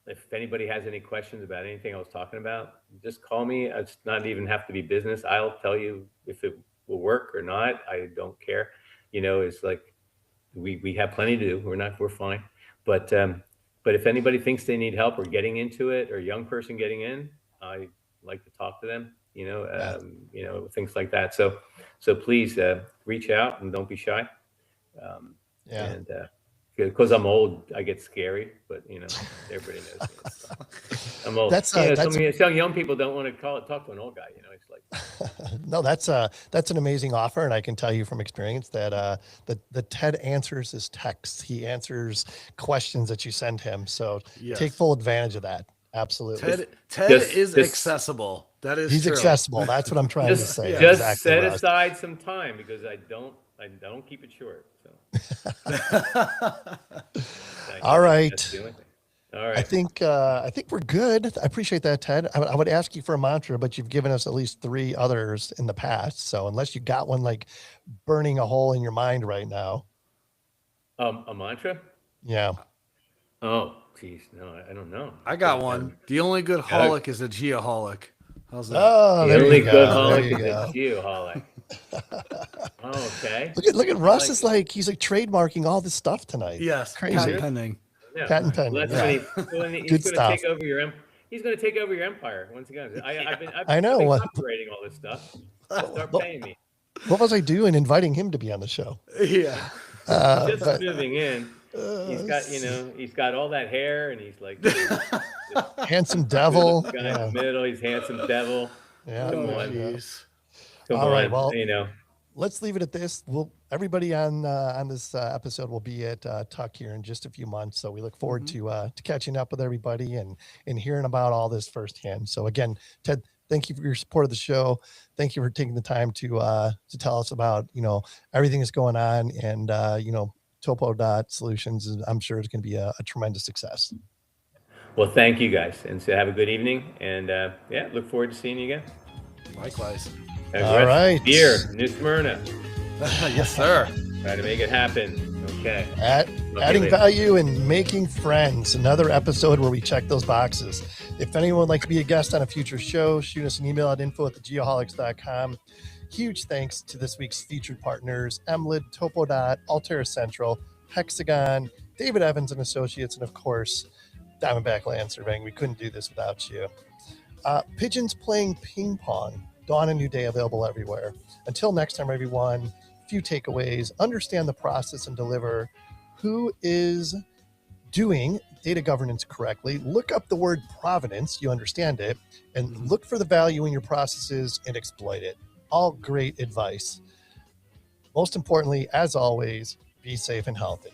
If anybody has any questions about anything I was talking about, just call me. It's not even have to be business. I'll tell you if it will work or not. I don't care. It's like we have plenty to do. We're fine. But if anybody thinks they need help or getting into it, or a young person getting in, I like to talk to them, things like that. So please reach out and don't be shy. And because I'm old, I get scary, but everybody knows me. So. I'm old. Some young people don't want to talk to an old guy. It's like no, that's an amazing offer, and I can tell you from experience that the Ted answers his texts. He answers questions that you send him. So take full advantage of that. Absolutely. Ted is accessible. That is he's true. accessible. That's what I'm trying to say. Just set aside some time because I don't keep it short. So. All right. All right. I think we're good. I appreciate that, Ted. I would ask you for a mantra, but you've given us at least 3 others in the past. So unless you got one like burning a hole in your mind right now. A mantra? Yeah. Oh, geez, no, I don't know. I got one. The only good holic is a geoholic. How's that? Oh, the only good holic is a geoholic. Oh, okay. Look at Russ. Is like he's like trademarking all this stuff tonight. Yes, crazy. Patent pending. Yeah. Patent pending. He's going to take over your. He's going to take over your empire once again. I've been operating all this stuff. Start paying me. What was I doing inviting him to be on the show? Yeah. Just But, moving in. He's got, he's got all that hair, and he's like this handsome coolest devil. guy in Yeah. the middle. He's handsome devil. Yeah. Come Oh, on, jeez. come All right. on. Well, You know, let's leave it at this. Everybody on this episode will be at Tuck here in just a few months. So we look forward to catching up with everybody and hearing about all this firsthand. So again, Ted, thank you for your support of the show. Thank you for taking the time to tell us about everything that's going on, and TopoDOT Solutions. I'm sure it's going to be a tremendous success. well, thank you guys, and so have a good evening, and yeah, look forward to seeing you again. Likewise. All right. Beer, New Smyrna. Yes, sir. Try to make it happen. Okay. Adding value and making friends. Another episode where we check those boxes. If anyone would like to be a guest on a future show, shoot us an email at info@geoholics.com. Huge thanks to this week's featured partners, Emlid, TopoDOT, Altera Central, Hexagon, David Evans and Associates, and of course, Diamondback Land Surveying. We couldn't do this without you. Pigeons playing ping pong. Dawn a new day, available everywhere. Until next time, everyone, few takeaways. Understand the process and deliver. Who is doing data governance correctly? Look up the word provenance, you understand it, and look for the value in your processes and exploit it. All great advice. Most importantly, as always, be safe and healthy.